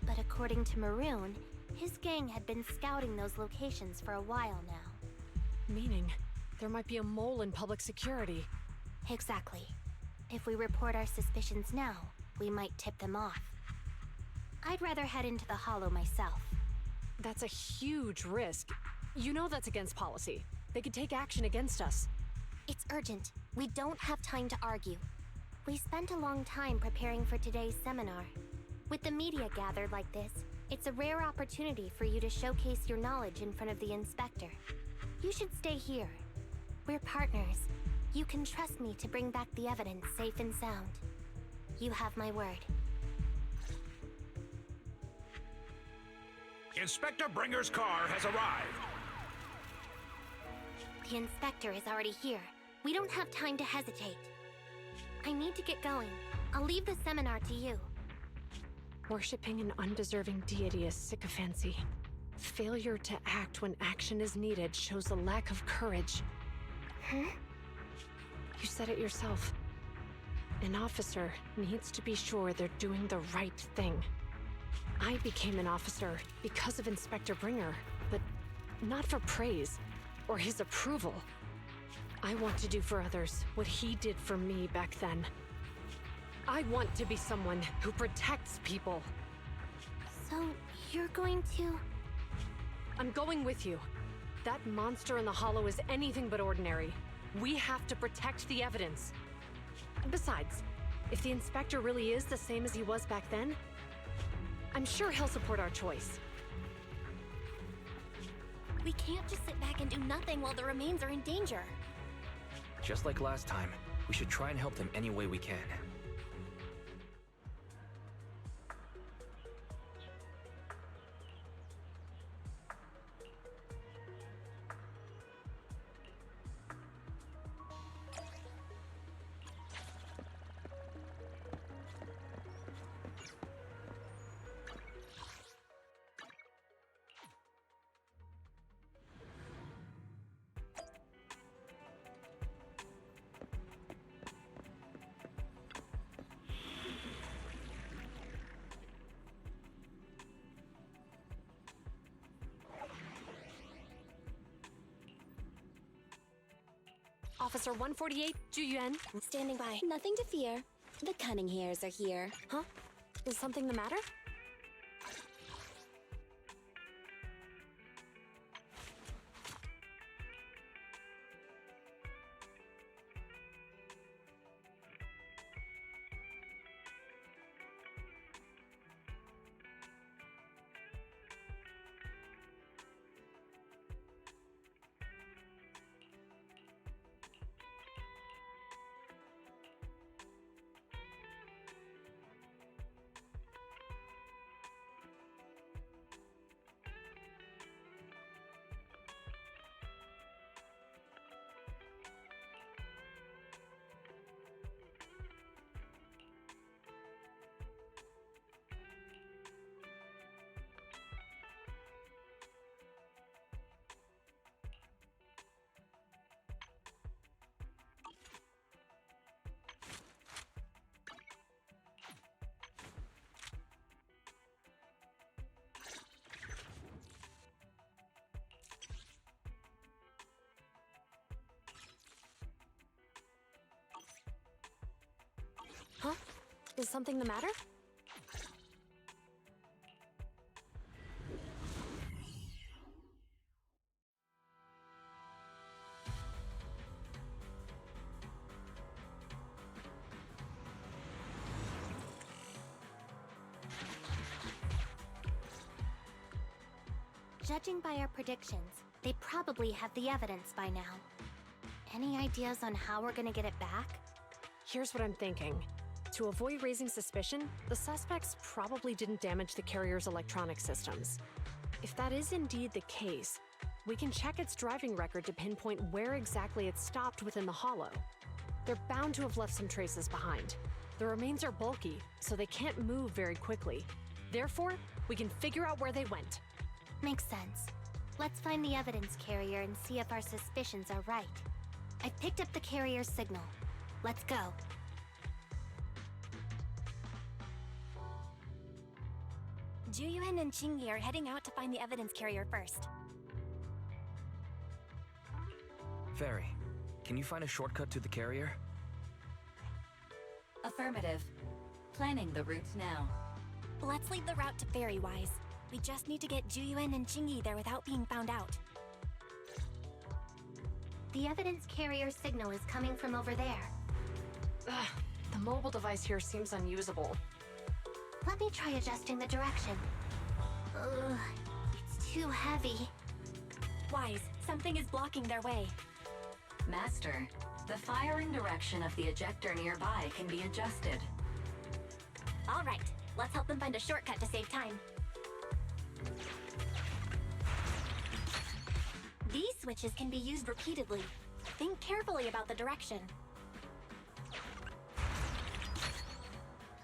But according to Maroon, his gang had been scouting those locations for a while now. Meaning, there might be a mole in public security. Exactly. If we report our suspicions now, we might tip them off. I'd rather head into the Hollow myself. That's a huge risk. You know that's against policy. They could take action against us. It's urgent. We don't have time to argue. We spent a long time preparing for today's seminar. With the media gathered like this, it's a rare opportunity for you to showcase your knowledge in front of the inspector. You should stay here. We're partners. You can trust me to bring back the evidence safe and sound. You have my word. Inspector Bringer's car has arrived. The inspector is already here. We don't have time to hesitate. I need to get going. I'll leave the seminar to you. Worshipping an undeserving deity is sycophancy. Failure to act when action is needed shows a lack of courage. Huh? You said it yourself. An officer needs to be sure they're doing the right thing. I became an officer because of Inspector Bringer, but not for praise or his approval. I want to do for others what he did for me back then. I want to be someone who protects people. So, you're going to... I'm going with you. That monster in the hollow is anything but ordinary. We have to protect the evidence. Besides, if the inspector really is the same as he was back then, I'm sure he'll support our choice. We can't just sit back and do nothing while the remains are in danger. Just like last time, we should try and help them any way we can. Officer 148, Juyuan. Standing by. Nothing to fear. The cunning hairs are here. Huh? Is something the matter? Huh? Is something the matter? Judging by our predictions, they probably have the evidence by now. Any ideas on how we're gonna get it back? Here's what I'm thinking. To avoid raising suspicion, the suspects probably didn't damage the carrier's electronic systems. If that is indeed the case, we can check its driving record to pinpoint where exactly it stopped within the hollow. They're bound to have left some traces behind. The remains are bulky, so they can't move very quickly. Therefore, we can figure out where they went. Makes sense. Let's find the evidence carrier and see if our suspicions are right. I've picked up the carrier's signal. Let's go. Juyuan and Qingyi are heading out to find the evidence carrier first. Fairy, can you find a shortcut to the carrier? Affirmative. Planning the route now. Let's leave the route to Fairy-wise. We just need to get Juyuan and Qingyi there without being found out. The evidence carrier signal is coming from over there. Ugh, the mobile device here seems unusable. Let me try adjusting the direction. Ugh, it's too heavy. Wise, something is blocking their way. Master, the firing direction of the ejector nearby can be adjusted. All right, let's help them find a shortcut to save time. These switches can be used repeatedly. Think carefully about the direction.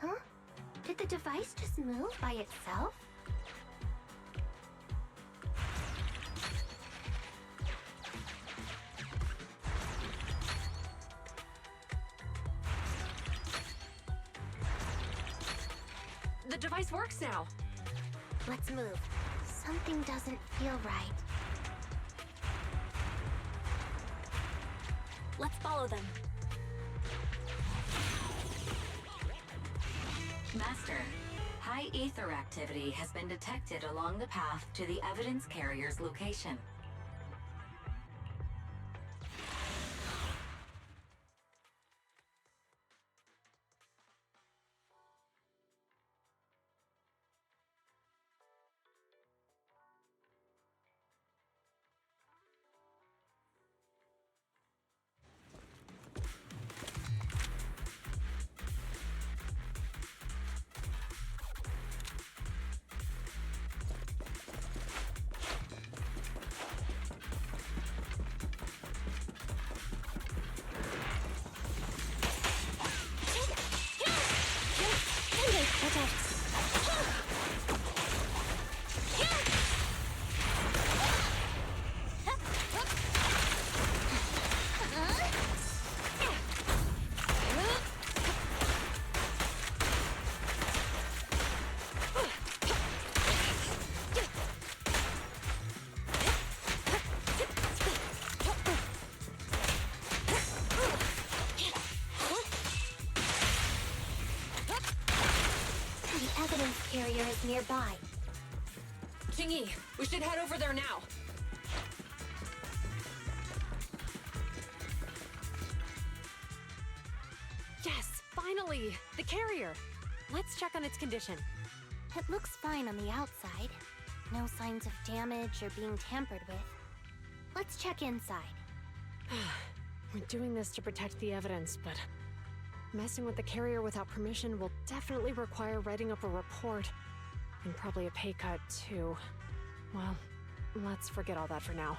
Huh? Did the device just move by itself? The device works now. Let's move. Something doesn't feel right. Let's follow them. Master, high ether activity has been detected along the path to the evidence carrier's location. The evidence carrier is nearby. Jingyi, we should head over there now. Yes, finally! The carrier! Let's check on its condition. It looks fine on the outside. No signs of damage or being tampered with. Let's check inside. We're doing this to protect the evidence, but messing with the carrier without permission will definitely require writing up a report. And probably a pay cut, too. Well, let's forget all that for now.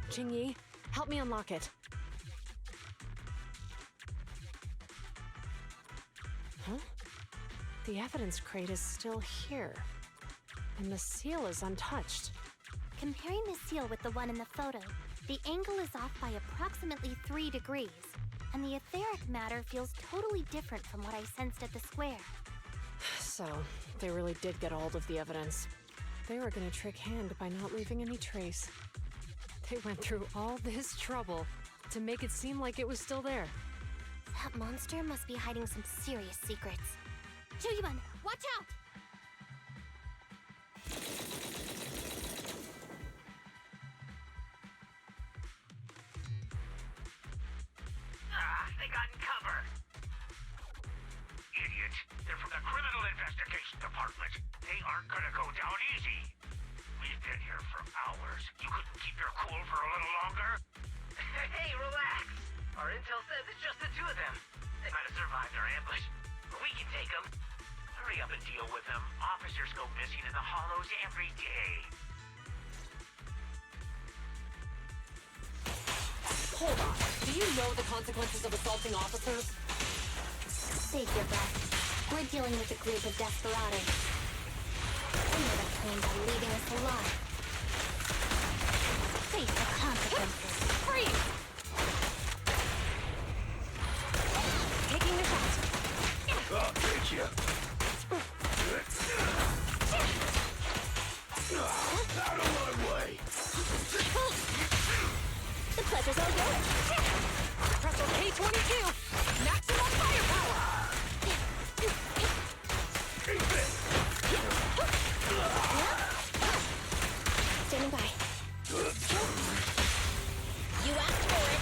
Jingyi, help me unlock it. Huh? The evidence crate is still here. And the seal is untouched. Comparing the seal with the one in the photo, the angle is off by approximately 3 degrees, and the etheric matter feels totally different from what I sensed at the square. So, they really did get a hold of the evidence. They were gonna trick Hand by not leaving any trace. They went through all this trouble to make it seem like it was still there. That monster must be hiding some serious secrets. Juyuan, watch out! They got in cover. Idiot. They're from the Criminal Investigation Department. They aren't gonna go down easy. We've been here for hours. You couldn't keep your cool for a little longer? Hey, relax. Our intel says it's just the two of them. They might have survived our ambush, but we can take them. Hurry up and deal with them. Officers go missing in the hollows every day. Hold on. Do you know the consequences of assaulting officers? Save your breath. We're dealing with a group of desperados. They never planned on leaving us alive. Face the consequences. Freeze! Taking the shot. I'll take you. Out of my way. The pleasure's all yours. Presto K-22! Maximum firepower! Standing by. You asked for it!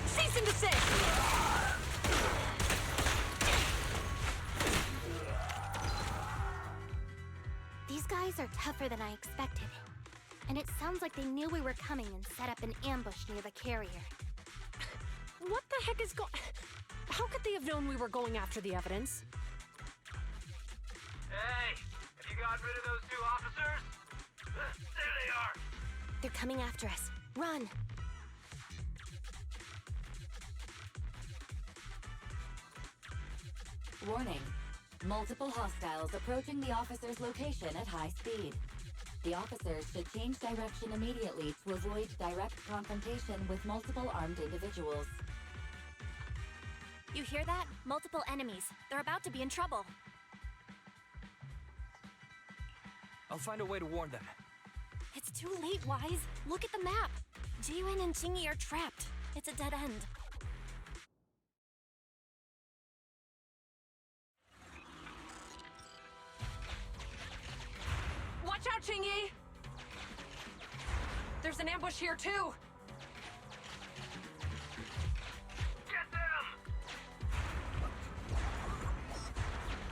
Cease and desist! These guys are tougher than I expected. And it sounds like they knew we were coming and set up an ambush near the carrier. What the heck is How could they have known we were going after the evidence? Hey, have you gotten rid of those two officers? There they are. They're coming after us. Run! Warning. Multiple hostiles approaching the officer's location at high speed. The officers should change direction immediately to avoid direct confrontation with multiple armed individuals. You hear that? Multiple enemies. They're about to be in trouble. I'll find a way to warn them. It's too late, Wise. Look at the map. Jiyuan and Qingyi are trapped. It's a dead end. Watch out, Qingyi! There's an ambush here, too! Get them!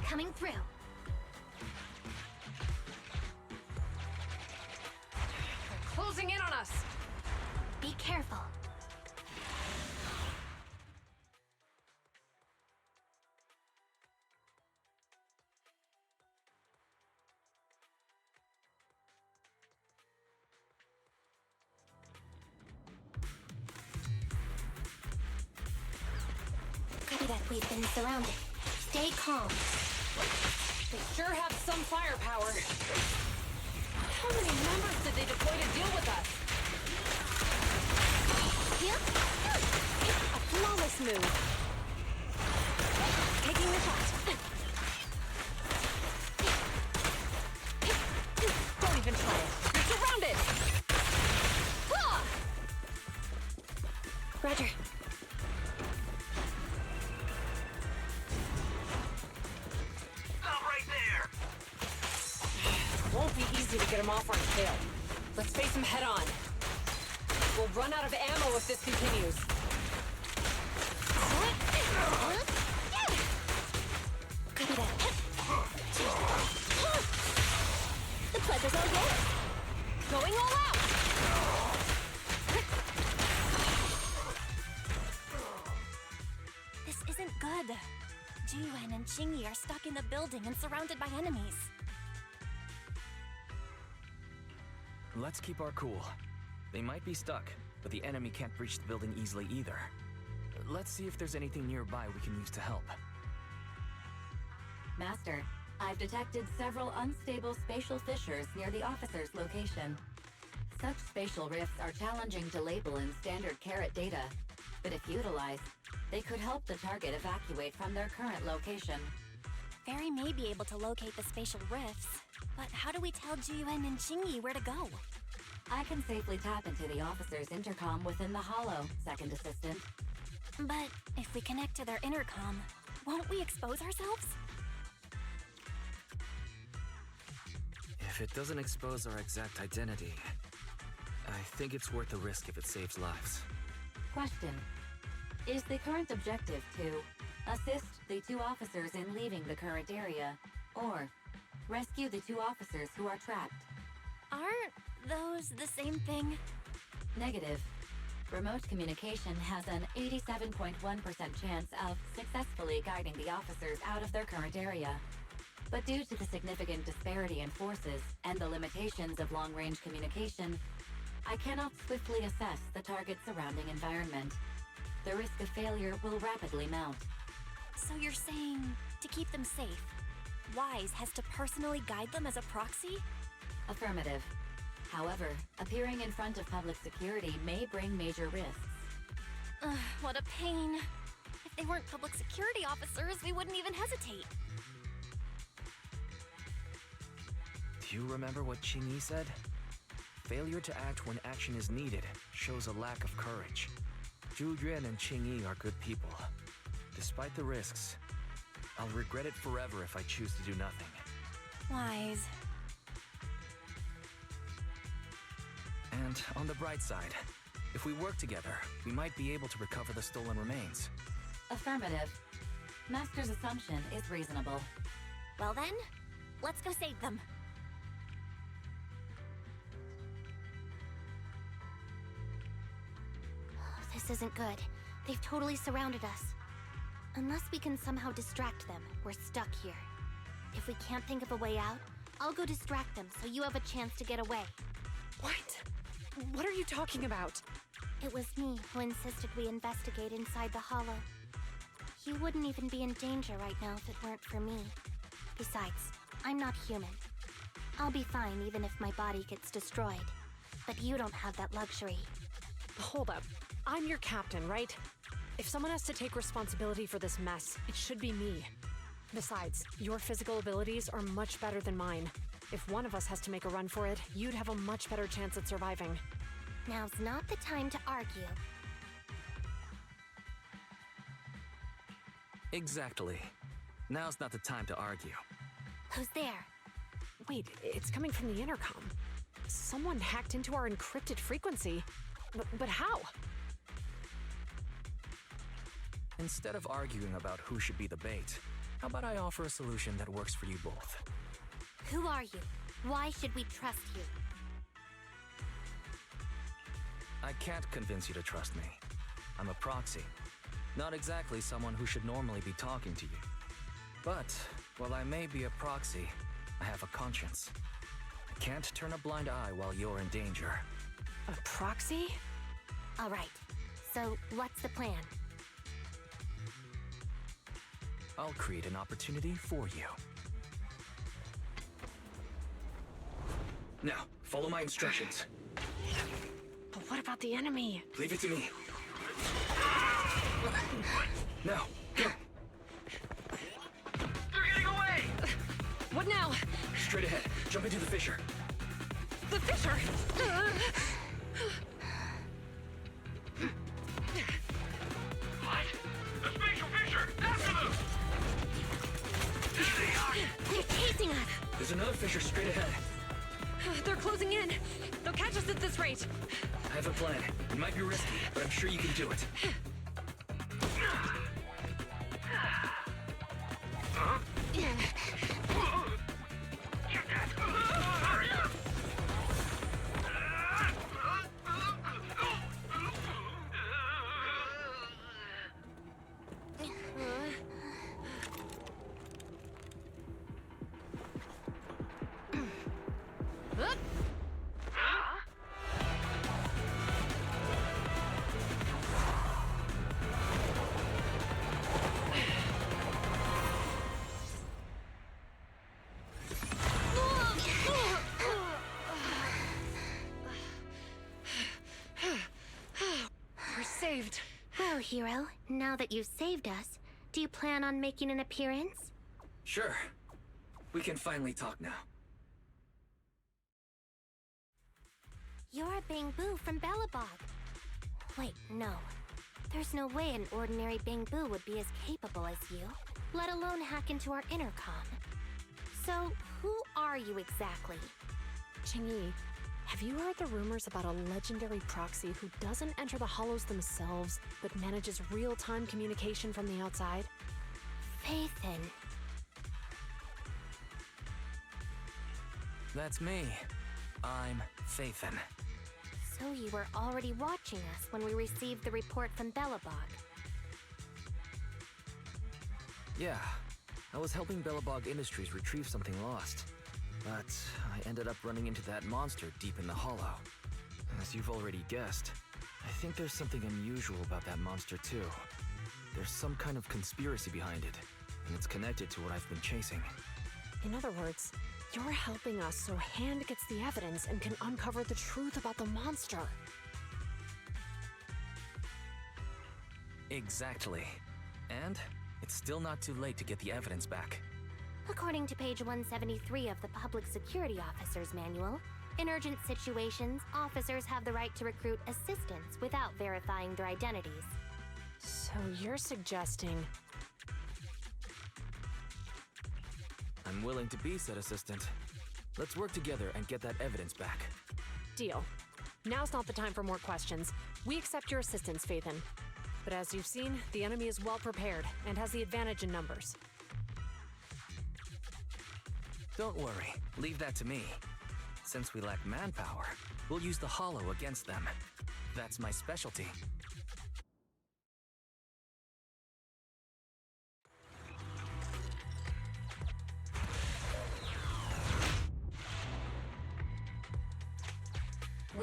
Coming through. They're closing in on us! Be careful. Copy that we've been surrounded. Stay calm. They sure have some firepower. How many members did they deploy to deal with us? Here? A flawless move. Taking the shot. Don't even try it. You're surrounded! Ah! Roger. Stop right there! Won't be easy to get him off our tail. Let's face him head on. We'll run out of ammo if this continues. Copy that. The pleasure's all yours. Going all out! This isn't good. Jiyuan and Qingyi are stuck in the building and surrounded by enemies. Let's keep our cool. They might be stuck, but the enemy can't breach the building easily either. Let's see if there's anything nearby we can use to help. Master, I've detected several unstable spatial fissures near the officer's location. Such spatial rifts are challenging to label in standard carat data, but if utilized, they could help the target evacuate from their current location. Fairy may be able to locate the spatial rifts, but how do we tell Jiyuan and Qingyi where to go? I can safely tap into the officer's intercom within the hollow, Second Assistant. But if we connect to their intercom, won't we expose ourselves? If it doesn't expose our exact identity, I think it's worth the risk if it saves lives. Question. Is the current objective to assist the two officers in leaving the current area, or rescue the two officers who are trapped? Aren't those the same thing? Negative. Remote communication has an 87.1% chance of successfully guiding the officers out of their current area. But due to the significant disparity in forces and the limitations of long-range communication, I cannot swiftly assess the target's surrounding environment. The risk of failure will rapidly mount. So you're saying to keep them safe, Wise has to personally guide them as a proxy? Affirmative. However, appearing in front of public security may bring major risks. What a pain. If they weren't public security officers, we wouldn't even hesitate. Do you remember what Qingyi said? Failure to act when action is needed shows a lack of courage. Zhu Yuan and Qingyi are good people. Despite the risks, I'll regret it forever if I choose to do nothing. Wise. And on the bright side, if we work together, we might be able to recover the stolen remains. Affirmative. Master's assumption is reasonable. Well then, let's go save them. This isn't good. They've totally surrounded us. Unless we can somehow distract them, we're stuck here. If we can't think of a way out, I'll go distract them so you have a chance to get away. What? What are you talking about? It was me who insisted we investigate inside the Hollow. You wouldn't even be in danger right now if it weren't for me. Besides, I'm not human. I'll be fine even if my body gets destroyed. But you don't have that luxury. Hold up. I'm your captain, right? If someone has to take responsibility for this mess, it should be me. Besides, your physical abilities are much better than mine. If one of us has to make a run for it, you'd have a much better chance at surviving. Now's not the time to argue. Exactly. Now's not the time to argue. Who's there? Wait, it's coming from the intercom. Someone hacked into our encrypted frequency. But how? Instead of arguing about who should be the bait, how about I offer a solution that works for you both? Who are you? Why should we trust you? I can't convince you to trust me. I'm a proxy. Not exactly someone who should normally be talking to you. But, while I may be a proxy, I have a conscience. I can't turn a blind eye while you're in danger. A proxy? All right. So, what's the plan? I'll create an opportunity for you. Now, follow my instructions. But what about the enemy? Leave it to me. Now, go! They're getting away! What now? Straight ahead. Jump into the fissure. The fissure! What? The spatial fissure! After them! There they are! They're chasing us! There's another fissure straight ahead. They're closing in. They'll catch us at this rate. I have a plan. It might be risky, but I'm sure you can do it. Get that! Hurry up! We're saved. Well, hero, now that you've saved us, do you plan on making an appearance? Sure. We can finally talk now. You're a Bangbu from Belobog. Wait, no. There's no way an ordinary Bangbu would be as capable as you, let alone hack into our intercom. So, who are you exactly? Qingyi, have you heard the rumors about a legendary proxy who doesn't enter the hollows themselves, but manages real-time communication from the outside? Phaethon. That's me. I'm Phaethon. So you were already watching us when we received the report from Belobog. Yeah, I was helping Belobog Industries retrieve something lost. But I ended up running into that monster deep in the hollow. As you've already guessed, I think there's something unusual about that monster too. There's some kind of conspiracy behind it, and it's connected to what I've been chasing. In other words, you're helping us so Hand gets the evidence and can uncover the truth about the monster. Exactly. And it's still not too late to get the evidence back. According to page 173 of the Public Security Officer's Manual, in urgent situations, officers have the right to recruit assistants without verifying their identities. So you're suggesting... I'm willing to be said assistant. Let's work together and get that evidence back. Deal. Now's not the time for more questions. We accept your assistance, Phaethon. But as you've seen, the enemy is well prepared and has the advantage in numbers. Don't worry, leave that to me. Since we lack manpower, we'll use the Hollow against them. That's my specialty.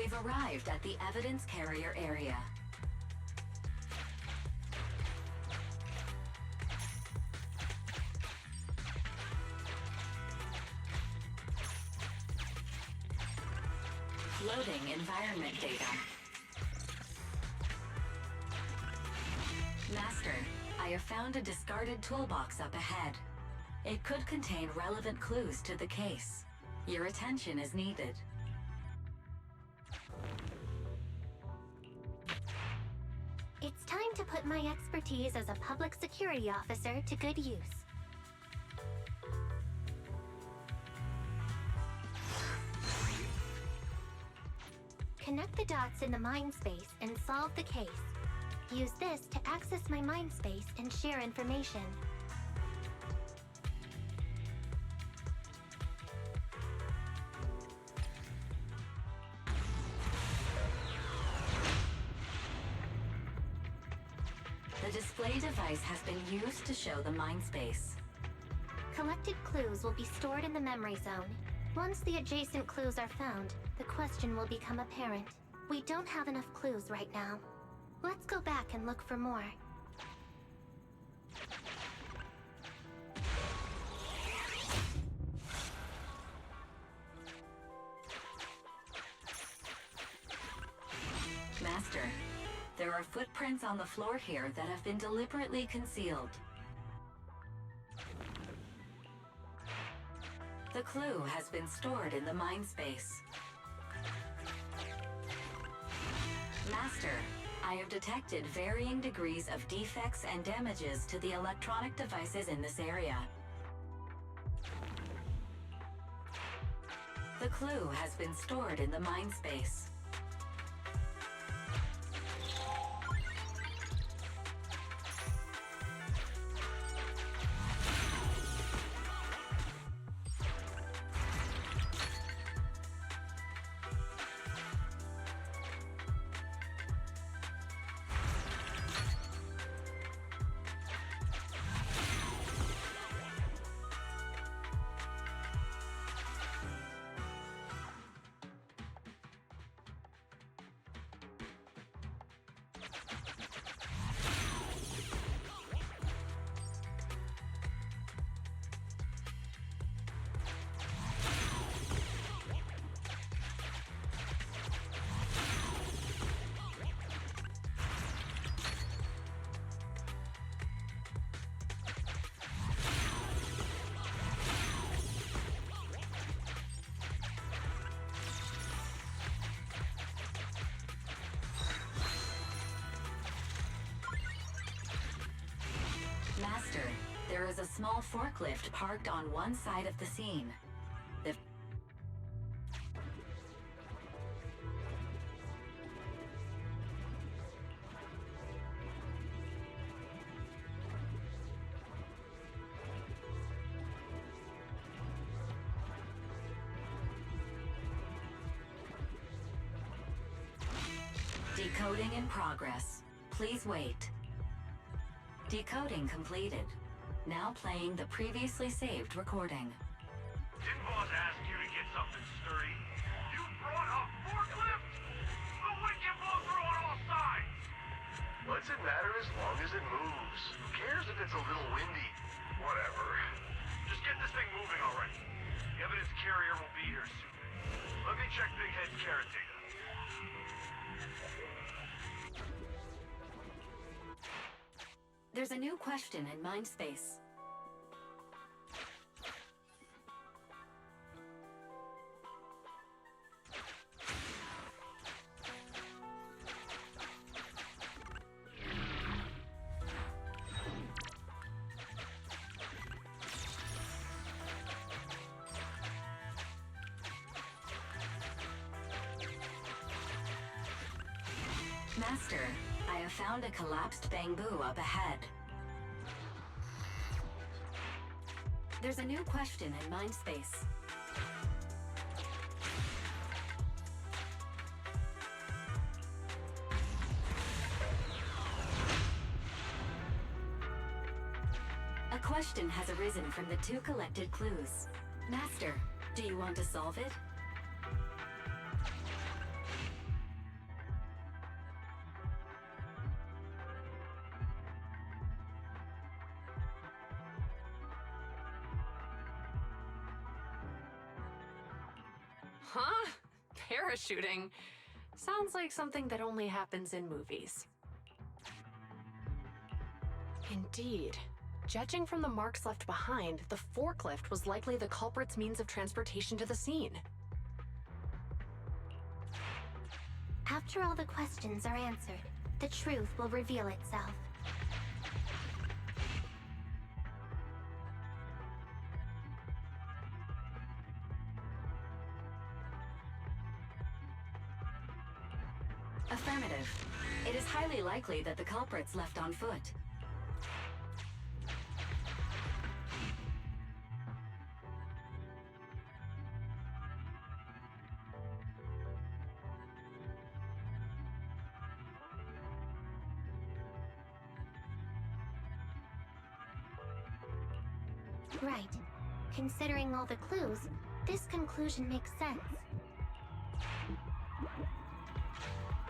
We've arrived at the evidence carrier area. Loading environment data. Master, I have found a discarded toolbox up ahead. It could contain relevant clues to the case. Your attention is needed. It's time to put my expertise as a public security officer to good use. Connect the dots in the mind space and solve the case. Use this to access my mind space and share information. The display device has been used to show the mind space. Collected clues will be stored in the memory zone. Once the adjacent clues are found, the question will become apparent. We don't have enough clues right now. Let's go back and look for more. Master, there are footprints on the floor here that have been deliberately concealed. The clue has been stored in the mind space. Master, I have detected varying degrees of defects and damages to the electronic devices in this area. The clue has been stored in the mind space. Master, there is a small forklift parked on one side of the scene. The Decoding in progress. Please wait. Decoding completed. Now playing the previously saved recording. Didn't boss ask you to get something sturdy? You brought a forklift? The wind can blow through on all sides! What's it matter as long as it moves? Who cares if it's a little windy? Whatever. Just get this thing moving already. The evidence carrier will be here soon. Let me check Big Head's carrot data. There's a new question in mind space. Master, I have found a collapsed bamboo up ahead. There's a new question in mind space. A question has arisen from the two collected clues. Master, do you want to solve it? Huh? Parachuting? Sounds like something that only happens in movies. Indeed. Judging from the marks left behind, the forklift was likely the culprit's means of transportation to the scene. After all the questions are answered, the truth will reveal itself. Affirmative. It is highly likely that the culprits left on foot. Right. Considering all the clues, this conclusion makes sense.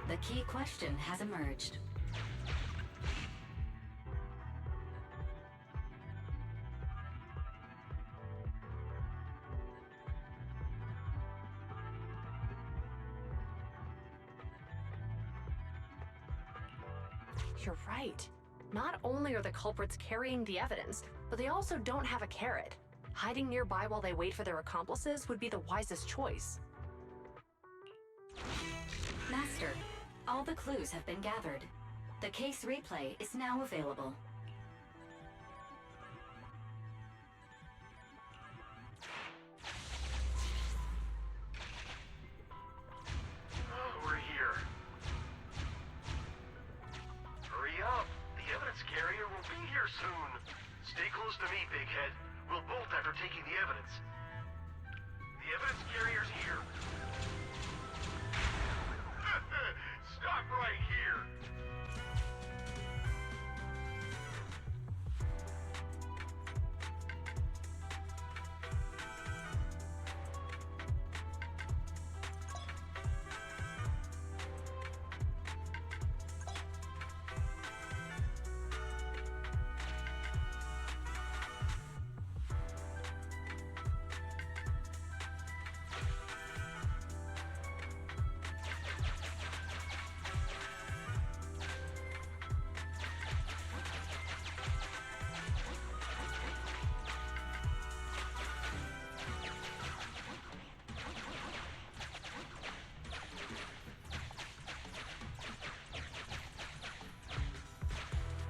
The key question has emerged. You're right. Not only are the culprits carrying the evidence, but they also don't have a carrot. Hiding nearby while they wait for their accomplices would be the wisest choice. Master, all the clues have been gathered. The case replay is now available. We're here. Hurry up. The evidence carrier will be here soon. Stay close to me, Big Head. We'll bolt after taking the evidence. The evidence carrier's here. Stop right here.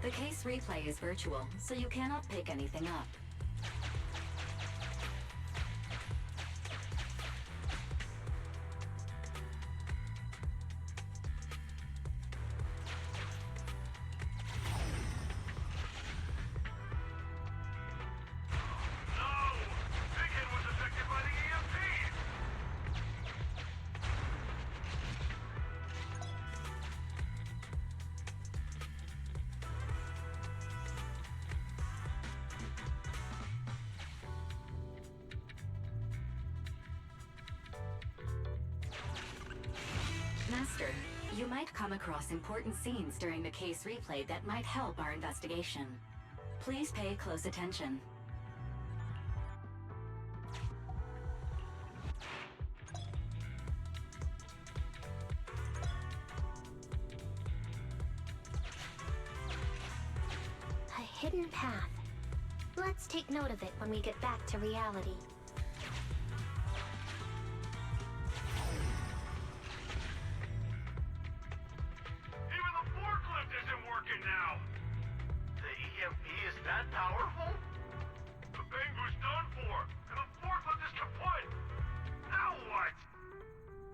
The case replay is virtual, so you cannot pick anything up. Master, you might come across important scenes during the case replay that might help our investigation. Please pay close attention. A hidden path. Let's take note of it when we get back to reality. Even the forklift isn't working now. The EMP is that powerful? The Bangu's done for, and the forklift is kaput. Now what?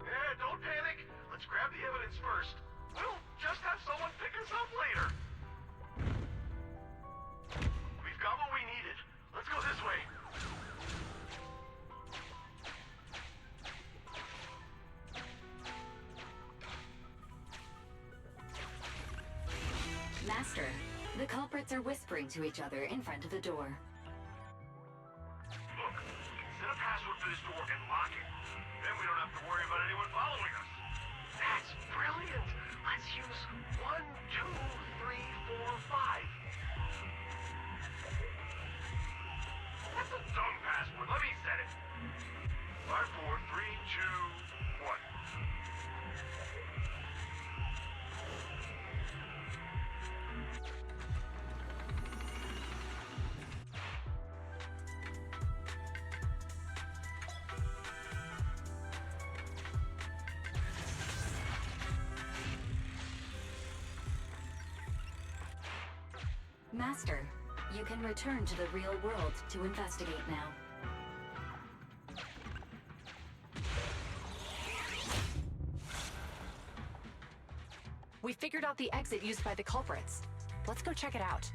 Yeah, don't panic. Let's grab the evidence first. We'll just have someone pick us up later. We've got what we needed. Let's go this way. Master, the culprits are whispering to each other in front of the door. Look, we can set a password for this door and lock it. Then we don't have to worry about anyone following us. That's brilliant. Let's use 1, 2, 3, 4, 5. That's a dumb password. Let me set it. 5, 4, 3, 2, Master, you can return to the real world to investigate now. We figured out the exit used by the culprits. Let's go check it out.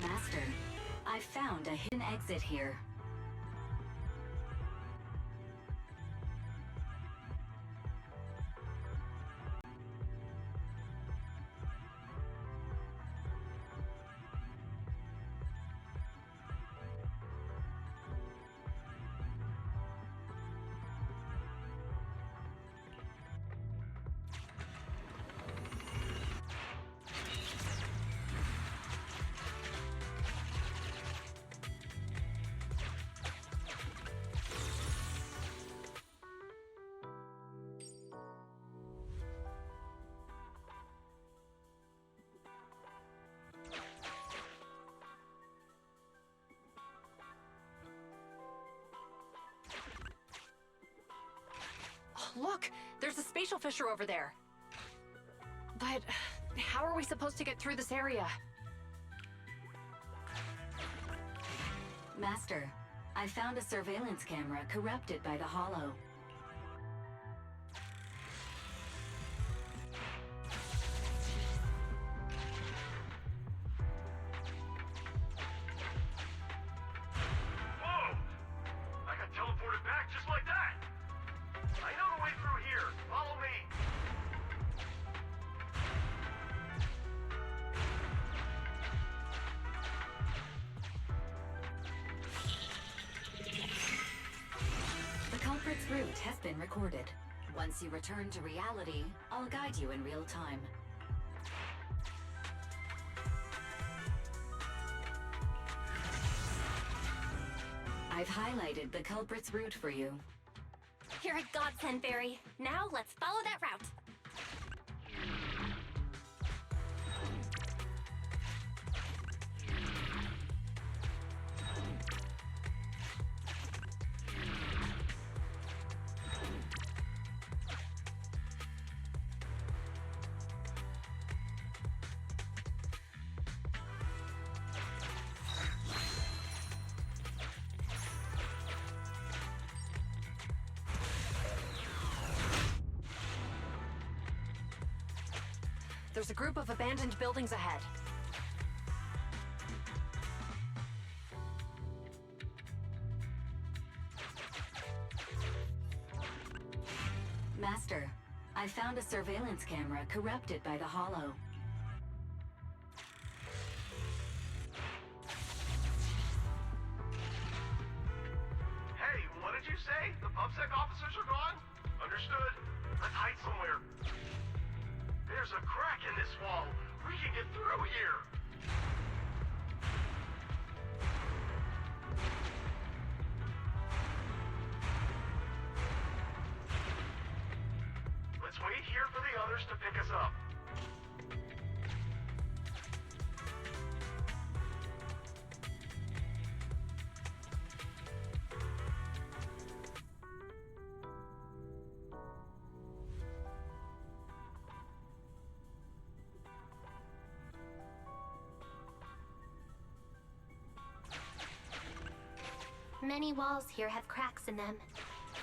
Master, I found a hidden exit here. Look, there's a spatial fissure over there. But how are we supposed to get through this area? Master, I found a surveillance camera corrupted by the Hollow. Whoa! I got teleported back just like that! I know the way through here. Follow me. The culprit's route has been recorded. Once you return to reality, I'll guide you in real time. I've highlighted the culprit's route for you. You're a godsend, Fairy. Now let's follow that route. There's a group of abandoned buildings ahead. Master, I found a surveillance camera corrupted by the Hollow. Hey, what did you say? The PubSec officers are gone? Understood. Let's hide somewhere. There's a crack in this wall. We can get through here. Let's wait here for the others to pick us up. Many walls here have cracks in them.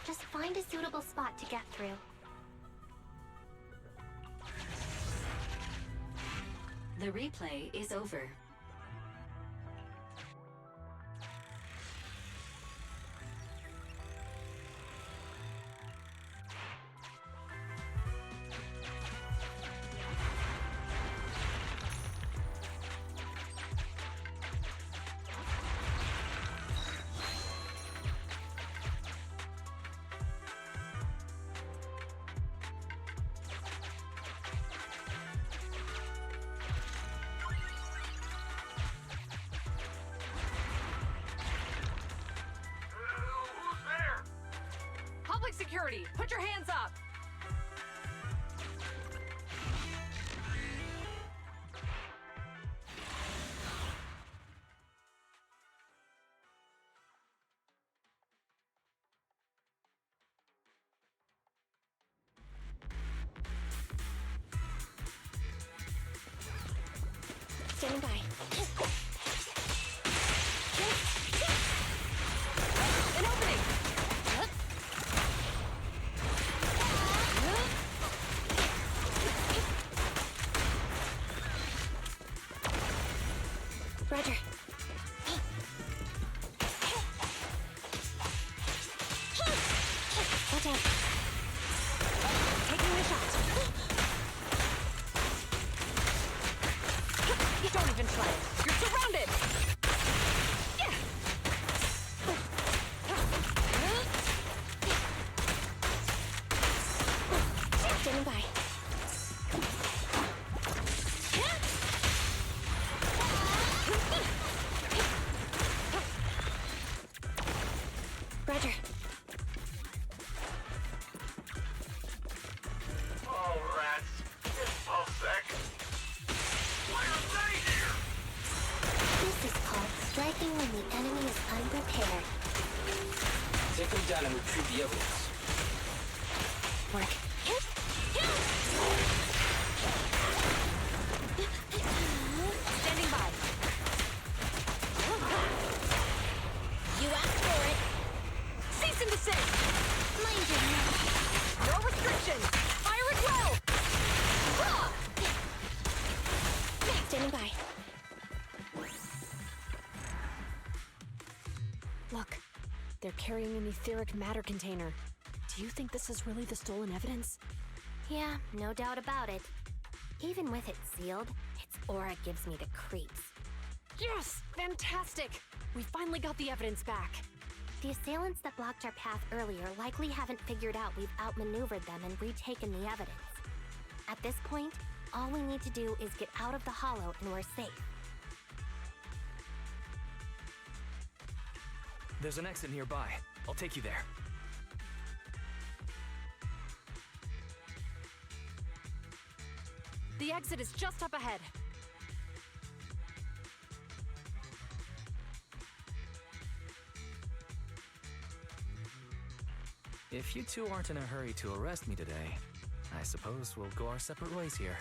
Just find a suitable spot to get through. The replay is over. security, put your hands up! Standing by. An opening! Roger. Watch out. Taking the shot. Don't even try it. You're surrounded! Standing by. Roger. Oh, rats. It's Pulsec. Why are they here? This is called striking when the enemy is unprepared. Take them down and retrieve the evidence. Work. Standing by. You asked for it. Cease and desist! Mind your neck. No restrictions! Fire at will! Ah! Standing by. Look, they're carrying an etheric matter container. Do you think this is really the stolen evidence? Yeah, no doubt about it. Even with it sealed, its aura gives me the creeps. Yes! Fantastic! We finally got the evidence back. The assailants that blocked our path earlier likely haven't figured out we've outmaneuvered them and retaken the evidence. At this point, all we need to do is get out of the hollow and we're safe. There's an exit nearby. I'll take you there. The exit is just up ahead. If you two aren't in a hurry to arrest me today, I suppose we'll go our separate ways here.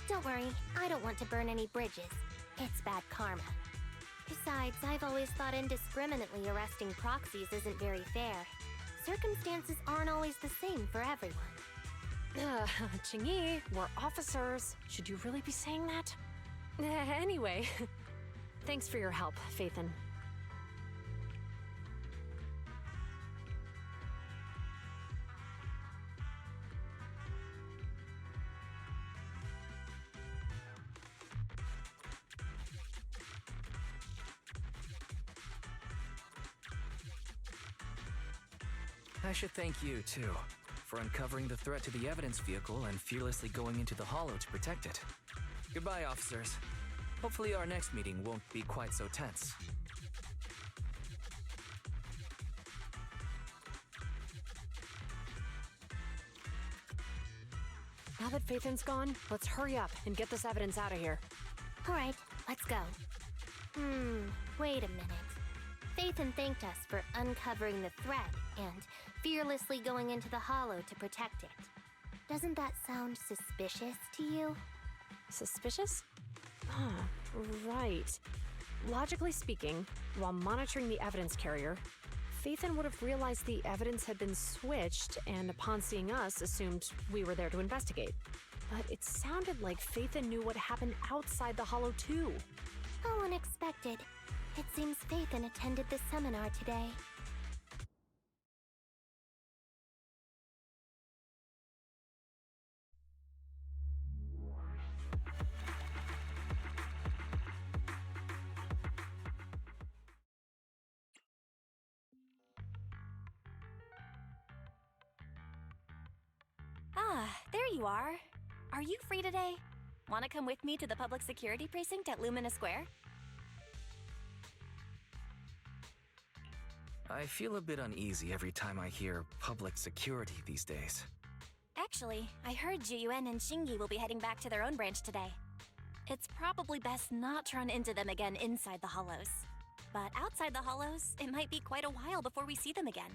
Don't worry, I don't want to burn any bridges. It's bad karma. Besides, I've always thought indiscriminately arresting proxies isn't very fair. Circumstances aren't always the same for everyone. Qingyi, we're officers. Should you really be saying that? Anyway, thanks for your help, Phaethon. I should thank you, too, for uncovering the threat to the evidence vehicle and fearlessly going into the hollow to protect it. Goodbye, officers. Hopefully our next meeting won't be quite so tense. Now that Phaethon's gone, let's hurry up and get this evidence out of here. All right, let's go. Wait a minute. Phaethon thanked us for uncovering the threat and fearlessly going into the hollow to protect it. Doesn't that sound suspicious to you? Suspicious? Right. Logically speaking, while monitoring the evidence carrier, Phaethon would have realized the evidence had been switched and upon seeing us assumed we were there to investigate. But it sounded like Phaethon knew what happened outside the hollow too. How unexpected. It seems Phaethon attended this seminar today. Ah, there you are. Are you free today? Want to come with me to the public security precinct at Lumina Square? I feel a bit uneasy every time I hear public security these days. Actually, I heard Juyuan and Shingi will be heading back to their own branch today. It's probably best not to run into them again inside the Hollows. But outside the Hollows, it might be quite a while before we see them again.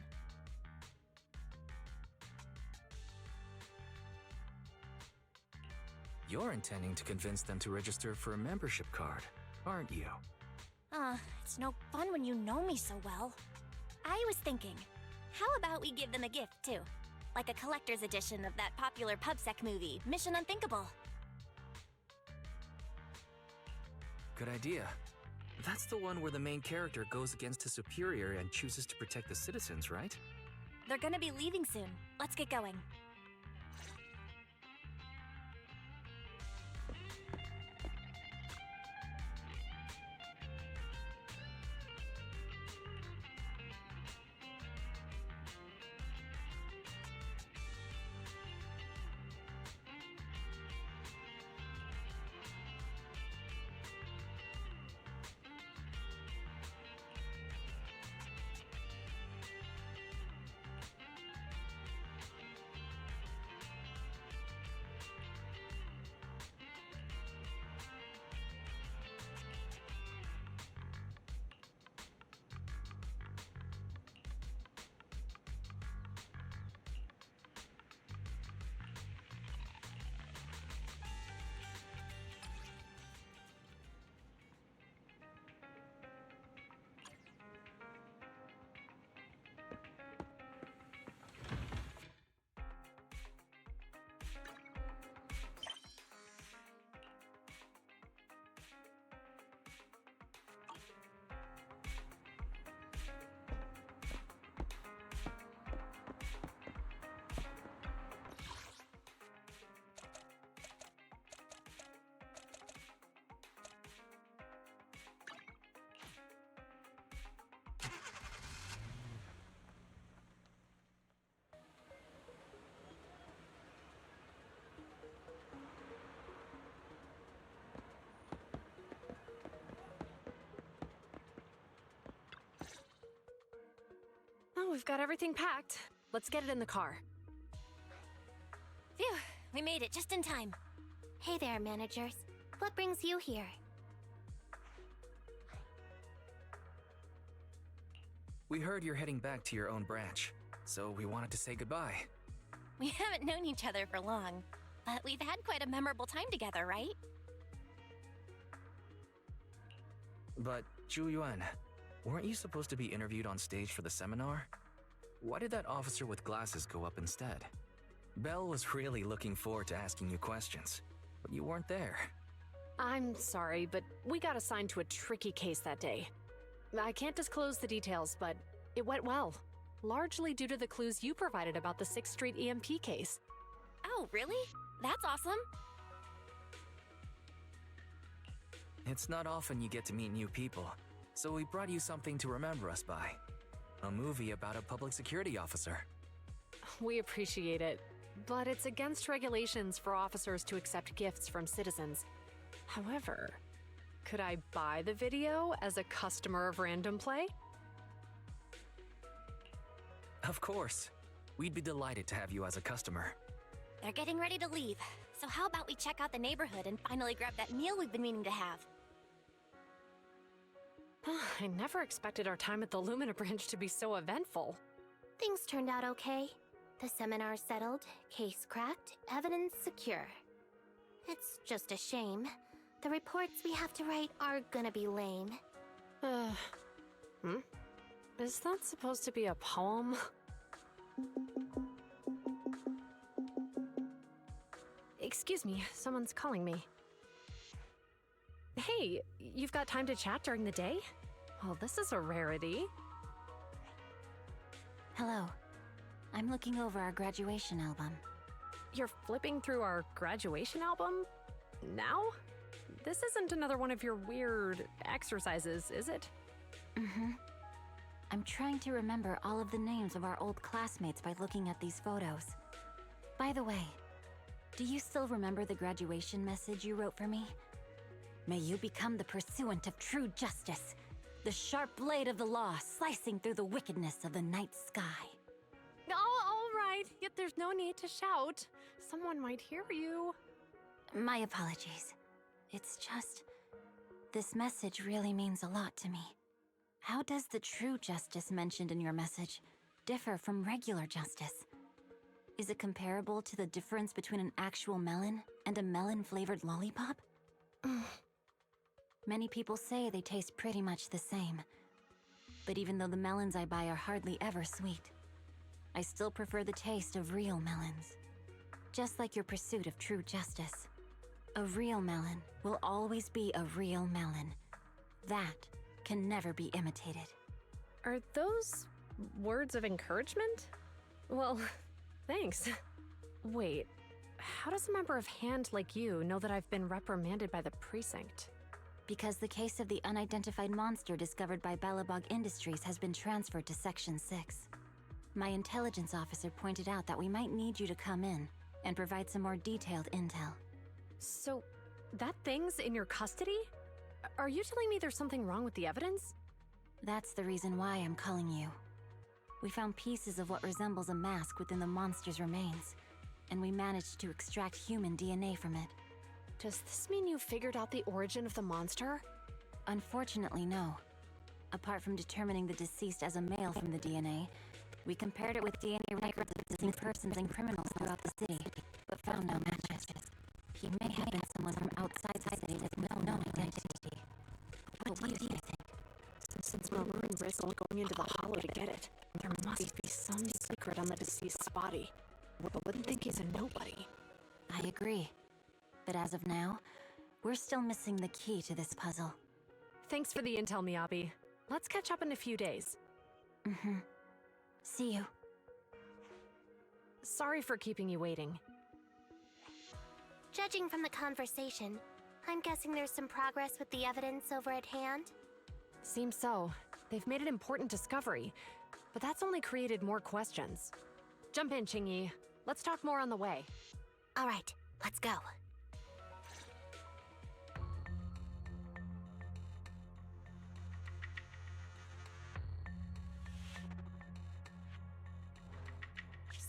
You're intending to convince them to register for a membership card, aren't you? It's no fun when you know me so well. I was thinking, how about we give them a gift, too? Like a collector's edition of that popular PubSec movie, Mission Unthinkable. Good idea. That's the one where the main character goes against his superior and chooses to protect the citizens, right? They're gonna be leaving soon. Let's get going. Oh, we've got everything packed. Let's get it in the car. Phew, we made it just in time. Hey there, managers. What brings you here? We heard you're heading back to your own branch, so we wanted to say goodbye. We haven't known each other for long, but we've had quite a memorable time together, right? But, Zhu Yuan, weren't you supposed to be interviewed on stage for the seminar? Why did that officer with glasses go up instead? Belle was really looking forward to asking you questions, but you weren't there. I'm sorry, but we got assigned to a tricky case that day. I can't disclose the details, but it went well. Largely due to the clues you provided about the 6th Street EMP case. Oh, really? That's awesome. It's not often you get to meet new people, so we brought you something to remember us by. A movie about a public security officer. We appreciate it, but it's against regulations for officers to accept gifts from citizens. However, could I buy the video as a customer of Random Play? Of course. We'd be delighted to have you as a customer. They're getting ready to leave, so how about we check out the neighborhood and finally grab that meal we've been meaning to have? I never expected our time at the Lumina branch to be so eventful. Things turned out okay. The seminar settled, case cracked, evidence secure. It's just a shame. The reports we have to write are gonna be lame. Is that supposed to be a poem? Excuse me, someone's calling me. Hey, you've got time to chat during the day? Well, this is a rarity. Hello. I'm looking over our graduation album. You're flipping through our graduation album? Now? This isn't another one of your weird exercises, is it? Mm-hmm. I'm trying to remember all of the names of our old classmates by looking at these photos. By the way, do you still remember the graduation message you wrote for me? May you become the pursuant of true justice, The sharp blade of the law slicing through the wickedness of the night sky. Oh, all right. Yet there's no need to shout. Someone might hear you. My apologies. It's just... this message really means a lot to me. How does the true justice mentioned in your message differ from regular justice? Is it comparable to the difference between an actual melon and a melon-flavored lollipop? Many people say they taste pretty much the same. But even though the melons I buy are hardly ever sweet, I still prefer the taste of real melons. Just like your pursuit of true justice. A real melon will always be a real melon. That can never be imitated. Are those words of encouragement? Well, thanks. Wait, how does a member of Hand like you know that I've been reprimanded by the precinct? Because the case of the unidentified monster discovered by Belobog Industries has been transferred to Section 6. My intelligence officer pointed out that we might need you to come in and provide some more detailed intel. So, that thing's in your custody? Are you telling me there's something wrong with the evidence? That's the reason why I'm calling you. We found pieces of what resembles a mask within the monster's remains, and we managed to extract human DNA from it. Does this mean you figured out the origin of the monster? Unfortunately, no. Apart from determining the deceased as a male from the DNA, we compared it with DNA records of deceased persons and criminals throughout the city, but found no matches. He may have been someone from outside the city with no known identity. What do you think? Since Maroon risked going into the Hollow to get it, there must be some secret on the deceased's body. I wouldn't think he's a nobody. I agree. But as of now, we're still missing the key to this puzzle. Thanks for the intel, Miyabi. Let's catch up in a few days. See you. Sorry for keeping you waiting. Judging from the conversation, I'm guessing there's some progress with the evidence over at Hand? Seems so. They've made an important discovery, but that's only created more questions. Jump in, Qingyi. Let's talk more on the way. All right, let's go.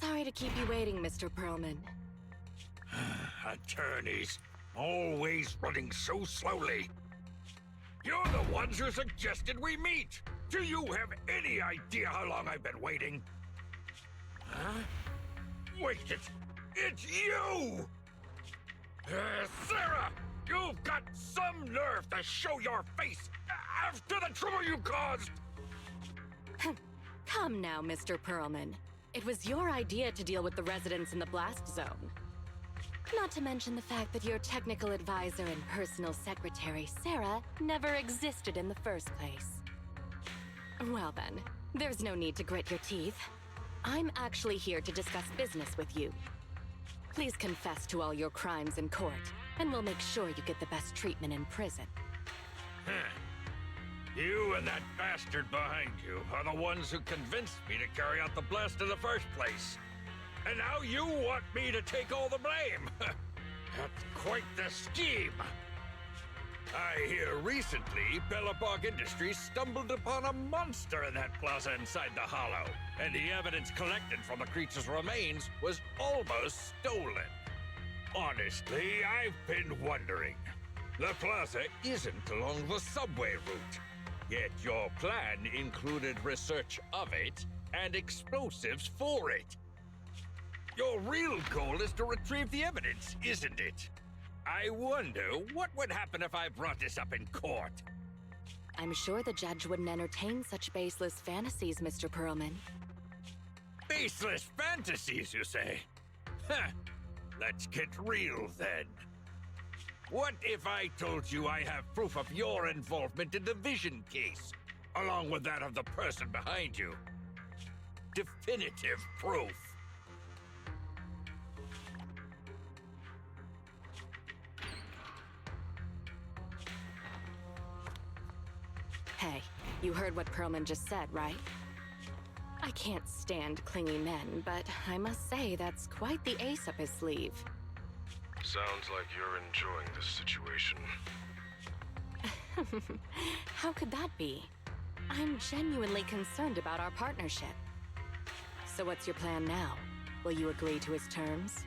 Sorry to keep you waiting, Mr. Perlman. Attorneys, always running so slowly. You're the ones who suggested we meet. Do you have any idea how long I've been waiting? Huh? Wait, it's you! Sarah! You've got some nerve to show your face after the trouble you caused! Come now, Mr. Perlman. It was your idea to deal with the residents in the blast zone. Not to mention the fact that your technical advisor and personal secretary, Sarah, never existed in the first place. Well then, there's no need to grit your teeth. I'm actually here to discuss business with you. Please confess to all your crimes in court, and we'll make sure you get the best treatment in prison. You and that bastard behind you are the ones who convinced me to carry out the blast in the first place. And now you want me to take all the blame. That's quite the scheme. I hear recently, Belobog Industries stumbled upon a monster in that plaza inside the Hollow, and the evidence collected from the creature's remains was almost stolen. Honestly, I've been wondering. The plaza isn't along the subway route, yet your plan included research of it and explosives for it. Your real goal is to retrieve the evidence, isn't it? I wonder what would happen if I brought this up in court. I'm sure the judge wouldn't entertain such baseless fantasies, Mr. Perlman. Baseless fantasies, you say? Huh. Let's get real, then. What if I told you I have proof of your involvement in the Vision case, along with that of the person behind you? Definitive proof. Hey, you heard what Perlman just said, right? I can't stand clingy men, but I must say that's quite the ace up his sleeve. Sounds like you're enjoying this situation. How could that be? I'm genuinely concerned about our partnership. So what's your plan now? Will you agree to his terms?